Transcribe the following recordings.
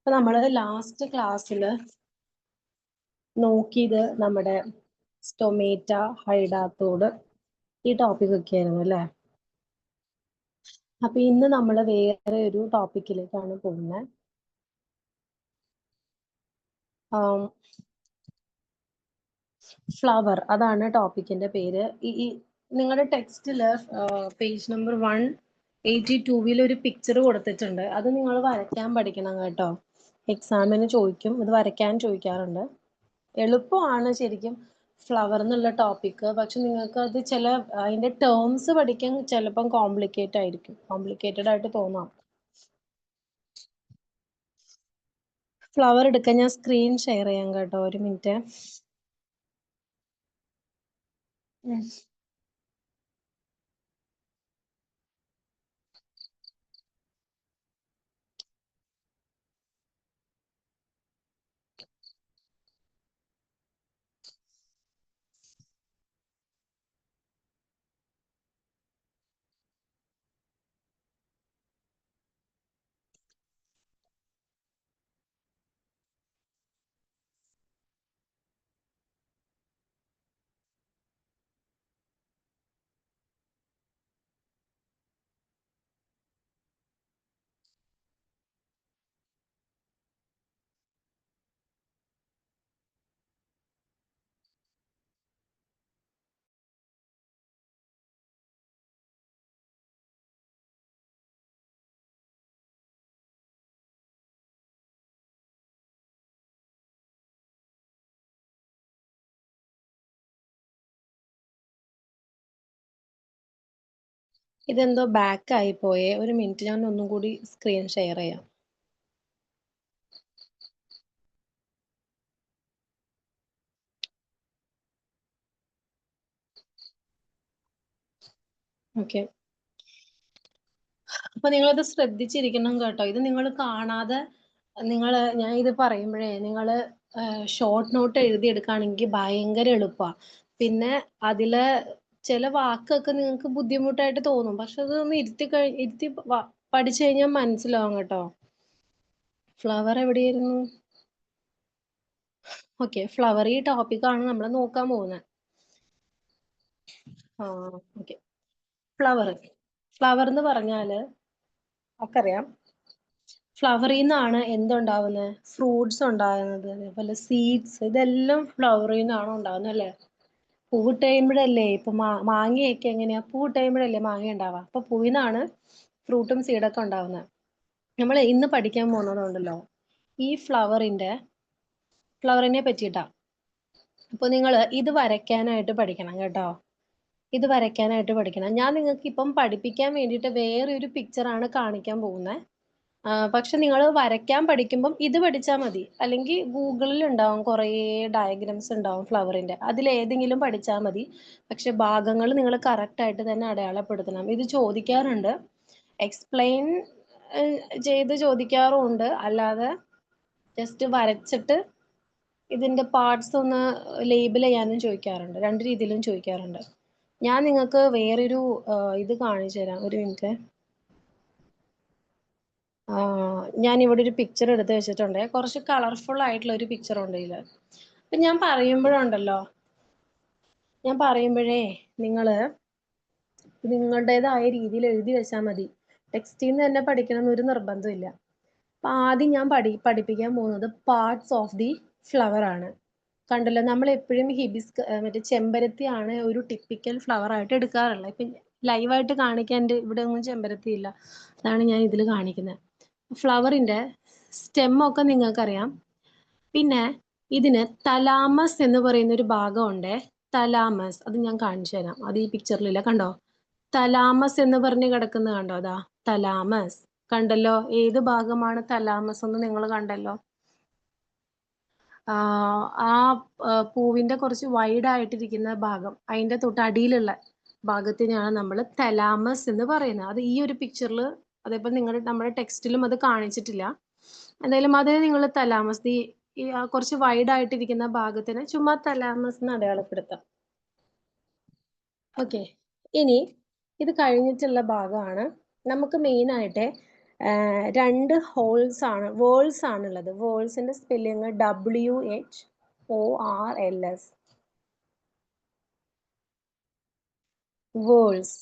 അപ്പൊ നമ്മള് ലാസ്റ്റ് ക്ലാസ്സിൽ നോക്കിയത് നമ്മുടെ സ്റ്റൊമേറ്റ, ഹൈഡാത്തോട് ഈ ടോപ്പിക് ഒക്കെ ആയിരുന്നു അല്ലേ? അപ്പൊ ഇന്ന് നമ്മൾ വേറെ ഒരു ടോപ്പിക്കിലേക്കാണ് പോകുന്നത്. ഫ്ലവർ, അതാണ് ടോപ്പിക്കിന്റെ പേര്. ഈ നിങ്ങളുടെ ടെക്സ്റ്റില് പേജ് നമ്പർ 182 ഒരു പിക്ചർ കൊടുത്തിട്ടുണ്ട്. അത് നിങ്ങൾ വരയ്ക്കാൻ പഠിക്കണം കേട്ടോ. എക്സാമിന് ചോദിക്കും, ഇത് വരയ്ക്കാൻ ചോദിക്കാറുണ്ട്. എളുപ്പമാണ് ശരിക്കും ഫ്ലവർ എന്നുള്ള ടോപ്പിക്ക്. പക്ഷെ നിങ്ങൾക്ക് അത് അതിന്റെ ടേംസ് പഠിക്കാൻ ചിലപ്പം കോംപ്ലിക്കേറ്റഡ് ആയിട്ട് തോന്നാം. ഫ്ലവർ എടുക്കാൻ ഞാൻ സ്ക്രീൻ ഷെയർ ചെയ്യാം കേട്ടോ, ഒരു മിനിറ്റ്. ഇതെന്തോ ബാക്ക് ആയി പോയേ, ഒരു മിനിറ്റ്, ഞാൻ ഒന്നും കൂടി സ്ക്രീൻ ഷെയർ ചെയ്യാം. ഓക്കെ, അപ്പൊ നിങ്ങളത് ശ്രദ്ധിച്ചിരിക്കണം കേട്ടോ. ഇത് നിങ്ങൾ കാണാതെ ഞാൻ ഇത് പറയുമ്പോഴേ നിങ്ങൾ ഷോർട്ട് നോട്ട് എഴുതിയെടുക്കുകയാണെങ്കിൽ ഭയങ്കര എളുപ്പമാണ്. പിന്നെ അതിലെ ചില വാക്കൊക്കെ നിങ്ങൾക്ക് ബുദ്ധിമുട്ടായിട്ട് തോന്നും, പക്ഷെ അതൊന്ന് ഇരുത്തി പഠിച്ചു കഴിഞ്ഞാൽ മനസ്സിലാവും കേട്ടോ. ഫ്ലവർ എവിടെയായിരുന്നു? ഓക്കെ, ഫ്ലവർ ഈ ടോപ്പിക്കാണ് നമ്മൾ നോക്കാൻ പോകുന്നത്. ഓക്കെ, ഫ്ലവർ എന്ന് പറഞ്ഞാല് നമുക്കറിയാം, ഫ്ലവറിൽ നിന്നാണ് എന്തുണ്ടാവുന്നത്? ഫ്രൂട്ട്സ് ഉണ്ടാകുന്നത്, അതേപോലെ സീഡ്സ്, ഇതെല്ലാം ഫ്ലവറിൽ നിന്നാണ് ഉണ്ടാകുന്നത് അല്ലേ? പൂവിട്ട് കഴിയുമ്പോഴല്ലേ ഇപ്പൊ മാങ്ങയൊക്കെ എങ്ങനെയാ? പൂവിട്ട് കഴിയുമ്പോഴല്ലേ മാങ്ങ ഉണ്ടാവുക. അപ്പൊ പൂവിൽ നിന്നാണ് ഫ്രൂട്ടും സീഡൊക്കെ ഉണ്ടാവുന്നത്. നമ്മൾ ഇന്ന് പഠിക്കാൻ പോകുന്നതുണ്ടല്ലോ ഈ ഫ്ലവറിനെ പറ്റിയിട്ടാ. അപ്പൊ നിങ്ങൾ ഇത് വരയ്ക്കാനായിട്ട് പഠിക്കണം കേട്ടോ. ഇത് വരയ്ക്കാനായിട്ട് പഠിക്കണം. ഞാൻ നിങ്ങൾക്ക് ഇപ്പം പഠിപ്പിക്കാൻ വേണ്ടിയിട്ട് വേറെ ഒരു പിക്ചറാണ് കാണിക്കാൻ പോകുന്നത്. പക്ഷെ നിങ്ങൾ വരയ്ക്കാൻ പഠിക്കുമ്പം ഇത് പഠിച്ചാൽ മതി. അല്ലെങ്കിൽ ഗൂഗിളിൽ ഉണ്ടാവും കുറേ ഡയഗ്രാംസ് ഉണ്ടാവും ഫ്ലവറിന്റെ, അതിലേതെങ്കിലും പഠിച്ചാൽ മതി. പക്ഷെ ഭാഗങ്ങൾ നിങ്ങൾ കറക്റ്റ് ആയിട്ട് തന്നെ അടയാളപ്പെടുത്തണം. ഇത് ചോദിക്കാറുണ്ട്, എക്സ്പ്ലെയിൻ ചെയ്ത് ചോദിക്കാറുമുണ്ട്, അല്ലാതെ ജസ്റ്റ് വരച്ചിട്ട് ഇതിന്റെ പാർട്സ് ഒന്ന് ലേബിൾ ചെയ്യാനും ചോദിക്കാറുണ്ട്. രണ്ട് രീതിയിലും ചോദിക്കാറുണ്ട്. ഞാൻ നിങ്ങൾക്ക് വേറൊരു ഇത് കാണിച്ചു തരാം, ഒരു മിനിറ്റ്. ഞാൻ ഇവിടെ ഒരു പിക്ചർ എടുത്ത് വെച്ചിട്ടുണ്ട്. കുറച്ച് കളർഫുൾ ആയിട്ടുള്ള ഒരു പിക്ചർ ഉണ്ട് ഇതിൽ. അപ്പൊ ഞാൻ പറയുമ്പോഴേ നിങ്ങളുടേതായ രീതിയിൽ എഴുതി വെച്ചാൽ മതി. ടെക്സ്റ്റിൽ നിന്ന് തന്നെ പഠിക്കണം എന്നൊരു നിർബന്ധമില്ല. അപ്പൊ ആദ്യം ഞാൻ പഠിപ്പിക്കാൻ പോകുന്നത് പാർട്സ് ഓഫ് ദി ഫ്ലവർ ആണ്. കണ്ടല്ലോ, നമ്മൾ എപ്പോഴും മറ്റേ ചെമ്പരത്തി ആണ് ഒരു ടിപ്പിക്കൽ ഫ്ലവർ ആയിട്ട് എടുക്കാറുള്ളത്. ഇപ്പൊ ലൈവായിട്ട് കാണിക്കാൻ ഇവിടെ ഒന്നും ചെമ്പരത്തി ഇല്ല, അതാണ് ഞാൻ ഇതിൽ കാണിക്കുന്നത്. ഫ്ലവറിന്റെ സ്റ്റെമ്മൊക്കെ നിങ്ങൾക്കറിയാം. പിന്നെ ഇതിന് തലാമസ് എന്ന് പറയുന്ന ഒരു ഭാഗമുണ്ട്. തലാമസ്, അത് ഞാൻ കാണിച്ചു തരാം. അത് ഈ പിക്ചറിലില്ല, കണ്ടോ? തലാമസ് എന്ന് പറഞ്ഞ് കിടക്കുന്നത് കണ്ടോ? അതാ തലാമസ്. കണ്ടല്ലോ, ഏത് ഭാഗമാണ് തലാമസ് എന്ന് നിങ്ങൾ കണ്ടല്ലോ. ആ പൂവിന്റെ കുറച്ച് വൈഡ് ആയിട്ടിരിക്കുന്ന ഭാഗം, അതിന്റെ തൊട്ടടിയിലുള്ള ഭാഗത്തിനെയാണ് നമ്മൾ തലാമസ് എന്ന് പറയുന്നത്. അത് ഈ ഒരു പിക്ചറിൽ, അതേപോലെ നമ്മുടെ ടെക്സ്റ്റിലും അത് കാണിച്ചിട്ടില്ല. എന്തായാലും അത് നിങ്ങൾ തലാമസ്, ഈ കുറച്ച് വൈഡ് ആയിട്ടിരിക്കുന്ന ഭാഗത്തിന് ചുമ്മാ തലാമസ് എന്ന് അടയാളപ്പെടുത്താം. ഓക്കെ, ഇനി ഇത് കഴിഞ്ഞിട്ടുള്ള ഭാഗമാണ് നമുക്ക് മെയിൻ ആയിട്ട് രണ്ട് ഹോൾസ് ആണ്, വേൾസ് ആണുള്ളത്. വേൾസിന്റെ സ്പെല്ലിങ് WHORLS. വേൾസ്.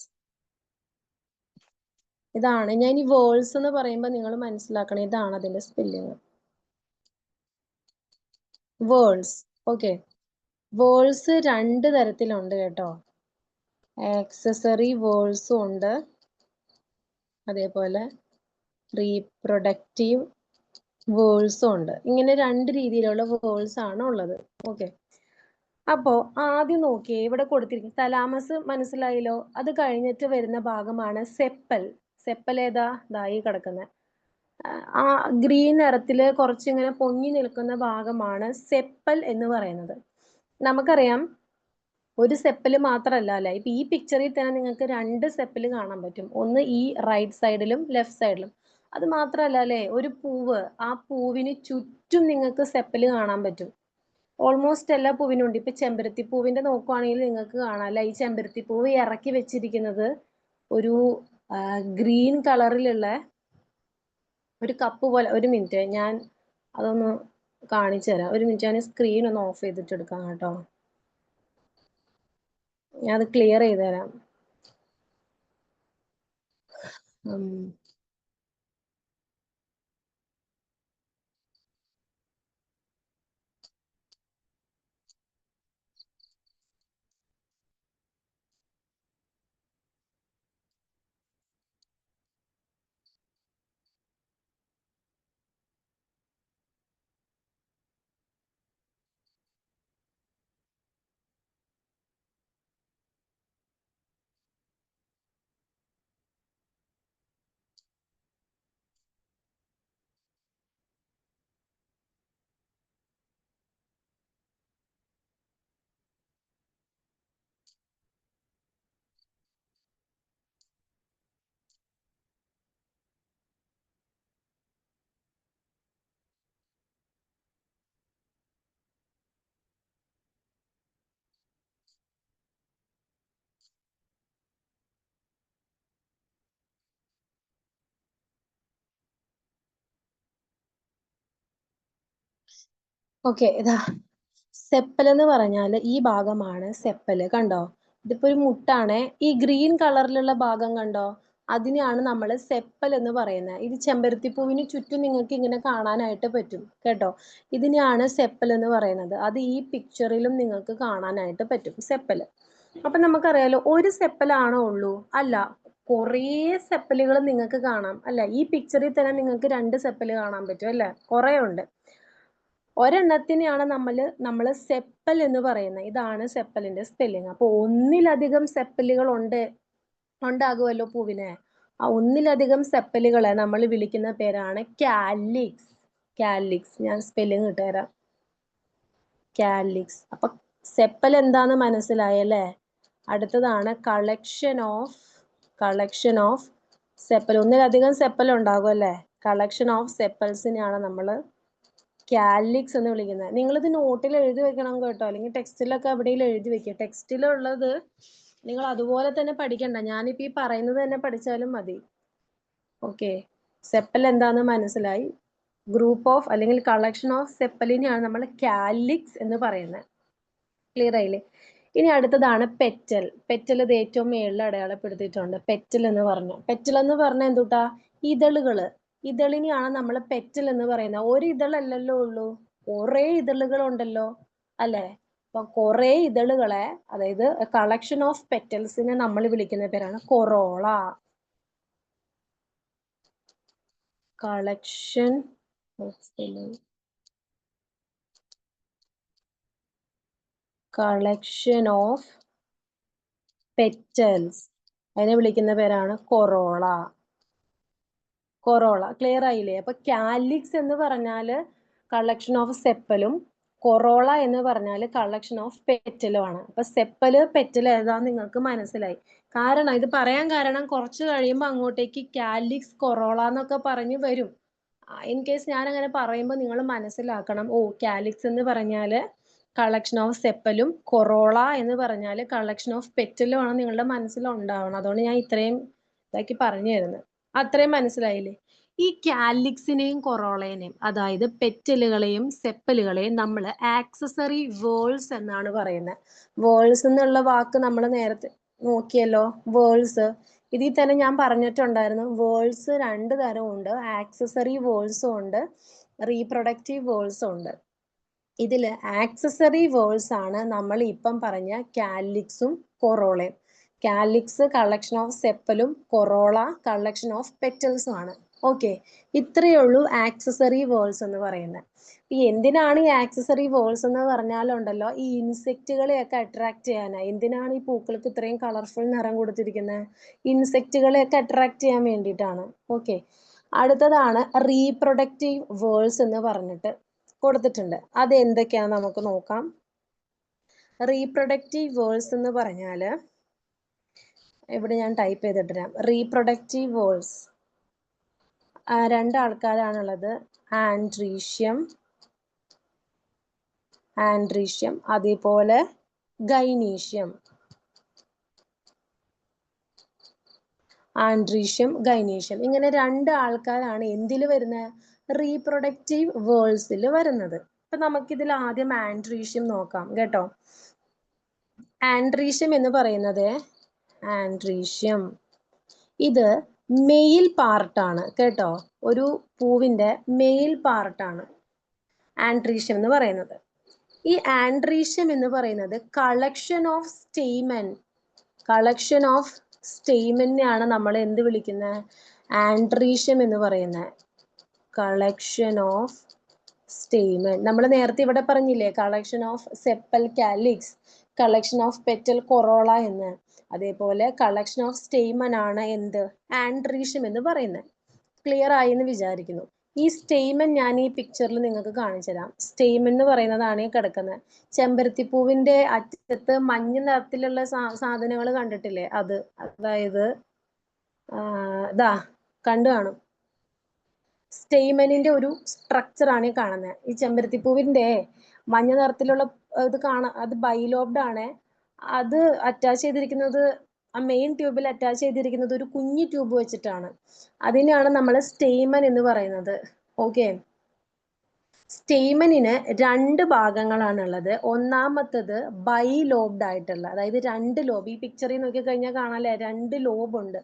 ഇതാണ് ഞാൻ ഈ വേൾസ് എന്ന് പറയുമ്പോൾ നിങ്ങൾ മനസ്സിലാക്കണം, ഇതാണ് അതിന്റെ സ്പെല്ലിങ്. വേൾസ്. ഓക്കെ. വേൾസ് രണ്ട് തരത്തിലുണ്ട് കേട്ടോ. ആക്സസറി വേൾസും ഉണ്ട്, അതേപോലെ റീപ്രൊഡക്റ്റീവ് വേൾസും ഉണ്ട്. ഇങ്ങനെ രണ്ട് രീതിയിലുള്ള വേൾസ് ആണ് ഉള്ളത്. ഓക്കെ. അപ്പോ ആദ്യം നോക്കിയേ, ഇവിടെ കൊടുത്തിരിക്കും തലാമസ്, മനസ്സിലായല്ലോ. അത് കഴിഞ്ഞിട്ട് വരുന്ന ഭാഗമാണ് സെപ്പൽ. സെപ്പൽ ഏതാ? ദായി കിടക്കുന്ന ആ ഗ്രീൻ നിറത്തില് കുറച്ചിങ്ങനെ പൊങ്ങി നിൽക്കുന്ന ഭാഗമാണ് സെപ്പൽ എന്ന് പറയുന്നത്. നമുക്കറിയാം ഒരു സെപ്പല് മാത്രമല്ല അല്ലെ, ഇപ്പൊ ഈ പിക്ചറിൽ തന്നെ നിങ്ങൾക്ക് രണ്ട് സെപ്പല് കാണാൻ പറ്റും. ഒന്ന് ഈ റൈറ്റ് സൈഡിലും ലെഫ്റ്റ് സൈഡിലും. അത് മാത്രമല്ല അല്ലെ, ഒരു പൂവ്, ആ പൂവിന് ചുറ്റും നിങ്ങൾക്ക് സെപ്പല് കാണാൻ പറ്റും. ഓൾമോസ്റ്റ് എല്ലാ പൂവിനും ഉണ്ട്. ഇപ്പൊ ചെമ്പരത്തി പൂവിന്റെ നോക്കുവാണെങ്കിൽ നിങ്ങൾക്ക് കാണാം അല്ലെ, ഈ ചെമ്പരത്തി പൂവ് ഇറക്കി വെച്ചിരിക്കുന്നത് ഒരു ഗ്രീൻ കളറിലുള്ള ഒരു കപ്പ് പോലെ. ഒരു മിനിറ്റ്, ഞാൻ അതൊന്ന് കാണിച്ചു തരാം. ഒരു മിനിറ്റ്, ഞാൻ സ്ക്രീൻ ഒന്ന് ഓഫ് ചെയ്തിട്ട് എടുക്കാം കേട്ടോ. ഞാൻ അത് ക്ലിയർ ചെയ്ത് തരാം. ഓക്കെ, ഇതാ സെപ്പൽ എന്ന് പറഞ്ഞാൽ ഈ ഭാഗമാണ് സെപ്പല്. കണ്ടോ? ഇതിപ്പോ ഒരു മുട്ടാണ്. ഈ ഗ്രീൻ കളറിലുള്ള ഭാഗം കണ്ടോ? അതിനെയാണ് നമ്മൾ സെപ്പൽ എന്ന് പറയുന്നത്. ഇത് ചെമ്പരത്തിപ്പൂവിന് ചുറ്റും നിങ്ങൾക്ക് ഇങ്ങനെ കാണാനായിട്ട് പറ്റും കേട്ടോ. ഇതിനെയാണ് സെപ്പൽ എന്ന് പറയുന്നത്. അത് ഈ പിക്ചറിലും നിങ്ങൾക്ക് കാണാനായിട്ട് പറ്റും സെപ്പൽ. അപ്പൊ നമുക്കറിയാലോ, ഒരു സെപ്പലാണോ ഉള്ളൂ? അല്ല, കുറേ സെപ്പലുകൾ നിങ്ങൾക്ക് കാണാം അല്ല. ഈ പിക്ചറിൽ തന്നെ നിങ്ങൾക്ക് രണ്ട് സെപ്പല് കാണാൻ പറ്റും അല്ലെ, കുറെ ഉണ്ട്. ഒരെണ്ണത്തിനെയാണ് നമ്മൾ സെപ്പൽ എന്ന് പറയുന്നത്. ഇതാണ് സെപ്പലിന്റെ സ്പെല്ലിങ്. അപ്പൊ ഒന്നിലധികം സെപ്പലുകൾ ഉണ്ടാകുമല്ലോ പൂവിന്. ആ ഒന്നിലധികം സെപ്പലുകളെ നമ്മൾ വിളിക്കുന്ന പേരാണ് കാലിക്സ്. കാലിക്സ്, ഞാൻ സ്പെല്ലിങ് ഇട്ടുതരാം. കാലിക്സ്. അപ്പൊ സെപ്പൽ എന്താന്ന് മനസ്സിലായല്ലേ? അടുത്തതാണ് കളക്ഷൻ ഓഫ് സെപ്പൽ. ഒന്നിലധികം സെപ്പൽ ഉണ്ടാകും അല്ലെ. കളക്ഷൻ ഓഫ് സെപ്പൽസിനെയാണ് നമ്മൾ കാലിക്സ് എന്ന് വിളിക്കുന്നത്. നിങ്ങളിത് നോട്ടിൽ എഴുതി വെക്കണം കേട്ടോ, അല്ലെങ്കിൽ ടെക്സ്റ്റിലൊക്കെ എവിടെയെങ്കിലും എഴുതി വെക്കുക. ടെക്സ്റ്റിലുള്ളത് നിങ്ങൾ അതുപോലെ തന്നെ പഠിക്കണ്ട, ഞാനിപ്പോ ഈ പറയുന്നത് തന്നെ പഠിച്ചാലും മതി. ഓക്കെ. സെപ്പൽ എന്താന്ന് മനസ്സിലായി. ഗ്രൂപ്പ് ഓഫ് അല്ലെങ്കിൽ കളക്ഷൻ ഓഫ് സെപ്പലിനെയാണ് നമ്മൾ കാലിക്സ് എന്ന് പറയുന്നത്. ക്ലിയർ ആയില്ലേ? ഇനി അടുത്തതാണ് പെറ്റൽ. പെറ്റൽ ഇത് ഏറ്റവും മേളിൽ അടയാളപ്പെടുത്തിയിട്ടുണ്ട്. പെറ്റൽ എന്ന് പറഞ്ഞ എന്തുട്ടാ? ഇതളുകള്. ഇതളിനെയാണ് നമ്മൾ പെറ്റൽ എന്ന് പറയുന്നത്. ഒരു ഇതളല്ലല്ലോ ഉള്ളൂ, കുറെ ഇതളുകൾ ഉണ്ടല്ലോ അല്ലെ. അപ്പൊ കുറെ ഇതളുകളെ, അതായത് കളക്ഷൻ ഓഫ് പെറ്റൽസിനെ നമ്മൾ വിളിക്കുന്ന പേരാണ് കൊറോള. കളക്ഷൻ ഓഫ് പെറ്റൽസ്, അതിനെ വിളിക്കുന്ന പേരാണ് കൊറോള. ക്ലിയർ ആയില്ലേ? അപ്പൊ കാലിക്സ് എന്ന് പറഞ്ഞാല് കളക്ഷൻ ഓഫ് സെപ്പലും, കൊറോള എന്ന് പറഞ്ഞാൽ കളക്ഷൻ ഓഫ് പെറ്റലും ആണ്. അപ്പൊ സെപ്പല് പെറ്റൽ ഏതാന്ന് നിങ്ങൾക്ക് മനസ്സിലായി. കാരണം ഇത് പറയാൻ കാരണം, കുറച്ച് കഴിയുമ്പോൾ അങ്ങോട്ടേക്ക് കാലിക്സ്, കൊറോള എന്നൊക്കെ പറഞ്ഞു വരും. ഇൻ കേസ് ഞാൻ അങ്ങനെ പറയുമ്പോൾ നിങ്ങൾ മനസ്സിലാക്കണം, ഓ കാലിക്സ് എന്ന് പറഞ്ഞാല് കളക്ഷൻ ഓഫ് സെപ്പലും, കൊറോള എന്ന് പറഞ്ഞാല് കളക്ഷൻ ഓഫ് പെറ്റലും ആണ് നിങ്ങളുടെ മനസ്സിൽ ഉണ്ടാവണം. അതുകൊണ്ട് ഞാൻ ഇത്രയും ഇതാക്കി പറഞ്ഞു തരുന്നത്. അത്രയും മനസ്സിലായില്ലേ? ഈ കാലിക്സിനെയും കൊറോളേനെയും, അതായത് പെറ്റലുകളെയും സെപ്പലുകളെയും നമ്മൾ ആക്സസറി വേൾസ് എന്നാണ് പറയുന്നത്. വേൾസ് എന്നുള്ള വാക്ക് നമ്മൾ നേരത്തെ നോക്കിയല്ലോ, വേൾസ്. ഇതിൽ തന്നെ ഞാൻ പറഞ്ഞിട്ടുണ്ടായിരുന്നു, വേൾസ് 2 തരമുണ്ട്. ആക്സസറി വേൾസും ഉണ്ട്, റീപ്രൊഡക്റ്റീവ് വേൾസും ഉണ്ട്. ഇതില് ആക്സസറി വേൾസ് ആണ് നമ്മൾ ഇപ്പം പറഞ്ഞ കാലിക്സും കൊറോളയും. കാലിക്സ് കളക്ഷൻ ഓഫ് സെപ്പലും കൊറോള കളക്ഷൻ ഓഫ് പെറ്റൽസും ആണ്. ഓക്കെ, ഇത്രയേ ഉള്ളൂ ആക്സസറി വേൾസ് എന്ന് പറയുന്നത്. ഈ എന്തിനാണ് ഈ ആക്സസറി വേൾസ് എന്ന് പറഞ്ഞാലുണ്ടല്ലോ, ഈ ഇൻസെക്റ്റുകളെയൊക്കെ അട്രാക്ട് ചെയ്യാനാണ്. എന്തിനാണ് ഈ പൂക്കൾക്ക് ഇത്രയും കളർഫുൾ നിറം കൊടുത്തിരിക്കുന്നത്? ഇൻസെക്റ്റുകളെയൊക്കെ അട്രാക്ട് ചെയ്യാൻ വേണ്ടിയിട്ടാണ്. ഓക്കെ, അടുത്തതാണ് റീപ്രൊഡക്റ്റീവ് വേൾസ് എന്ന് പറഞ്ഞിട്ട് കൊടുത്തിട്ടുണ്ട്. അത് എന്തൊക്കെയാന്ന് നമുക്ക് നോക്കാം. റീപ്രൊഡക്റ്റീവ് വേൾസ് എന്ന് പറഞ്ഞാൽ ഇവിടെ ഞാൻ ടൈപ്പ് ചെയ്തിട്ടുതരാം. റീപ്രൊഡക്റ്റീവ് വേൾസ് 2 ആൾക്കാരാണുള്ളത്, ആൻഡ്രീഷ്യം, അതേപോലെ ഗൈനീഷ്യം. ആൻഡ്രീഷ്യം, ഗൈനീഷ്യം, ഇങ്ങനെ 2 ആൾക്കാരാണ് എന്തിൽ വരുന്നത്? റീപ്രൊഡക്റ്റീവ് വേൾസിൽ വരുന്നത്. അപ്പൊ നമുക്കിതിൽ ആദ്യം ആൻഡ്രീഷ്യം നോക്കാം കേട്ടോ. ആൻഡ്രീഷ്യം എന്ന് പറയുന്നത്, ആൻഡ്രീഷ്യം ഇത് മെയിൽ പാർട്ടാണ് കേട്ടോ. ഒരു പൂവിന്റെ മെയിൽ പാർട്ടാണ് ആൻഡ്രീഷ്യം എന്ന് പറയുന്നത്. ഈ ആൻഡ്രീഷ്യം എന്ന് പറയുന്നത് കളക്ഷൻ ഓഫ് സ്റ്റെയ്മെനെയാണ് നമ്മൾ എന്ത് വിളിക്കുന്നത്? ആൻഡ്രീഷ്യം എന്ന് പറയുന്നത്. Collection of stamen. നമ്മൾ നേരത്തെ ഇവിടെ പറഞ്ഞില്ലേ, collection of sepal calyx, collection of petal corolla എന്ന്. അതേപോലെ കളക്ഷൻ ഓഫ് സ്റ്റെയ്മൻ ആണ് എന്ത്? ആൻഡ്രീഷ്യം എന്ന് പറയുന്നത്. ക്ലിയർ ആയി എന്ന് വിചാരിക്കുന്നു. ഈ സ്റ്റെയ്മൻ ഞാൻ ഈ പിക്ചറിൽ നിങ്ങൾക്ക് കാണിച്ചു തരാം. സ്റ്റെയ്മൻ എന്ന് പറയുന്നതാണ് ഈ കിടക്കുന്നത്. ചെമ്പരത്തിപ്പൂവിന്റെ അറ്റത്ത് മഞ്ഞ നിറത്തിലുള്ള സാധനങ്ങൾ കണ്ടിട്ടില്ലേ? അത്, അതായത് ഇതാ കണ്ടു കാണും. സ്റ്റെയ്മനിന്റെ ഒരു സ്ട്രക്ചർ ആണ് ഈ കാണുന്നത്. ഈ ചെമ്പരത്തിപ്പൂവിന്റെ മഞ്ഞ നിറത്തിലുള്ള ഇത് അത് ബൈലോബ്ഡ് ആണ്. അത് അറ്റാച്ച് ചെയ്തിരിക്കുന്നത്, ആ മെയിൻ ട്യൂബിൽ അറ്റാച്ച് ചെയ്തിരിക്കുന്നത് ഒരു കുഞ്ഞു ട്യൂബ് വെച്ചിട്ടാണ്. അതിനെയാണ് നമ്മൾ സ്റ്റെയ്മൻ എന്ന് പറയുന്നത്. ഓക്കെ, സ്റ്റെയ്മനിന് 2 ഭാഗങ്ങളാണുള്ളത്. ഒന്നാമത്തത് ബൈലോബ്ഡ് ആയിട്ടുള്ള, അതായത് 2 ലോബ്. ഈ പിക്ചറിൽ നോക്കി കഴിഞ്ഞാൽ കാണാല്ലേ, 2 ലോബ് ഉണ്ട്.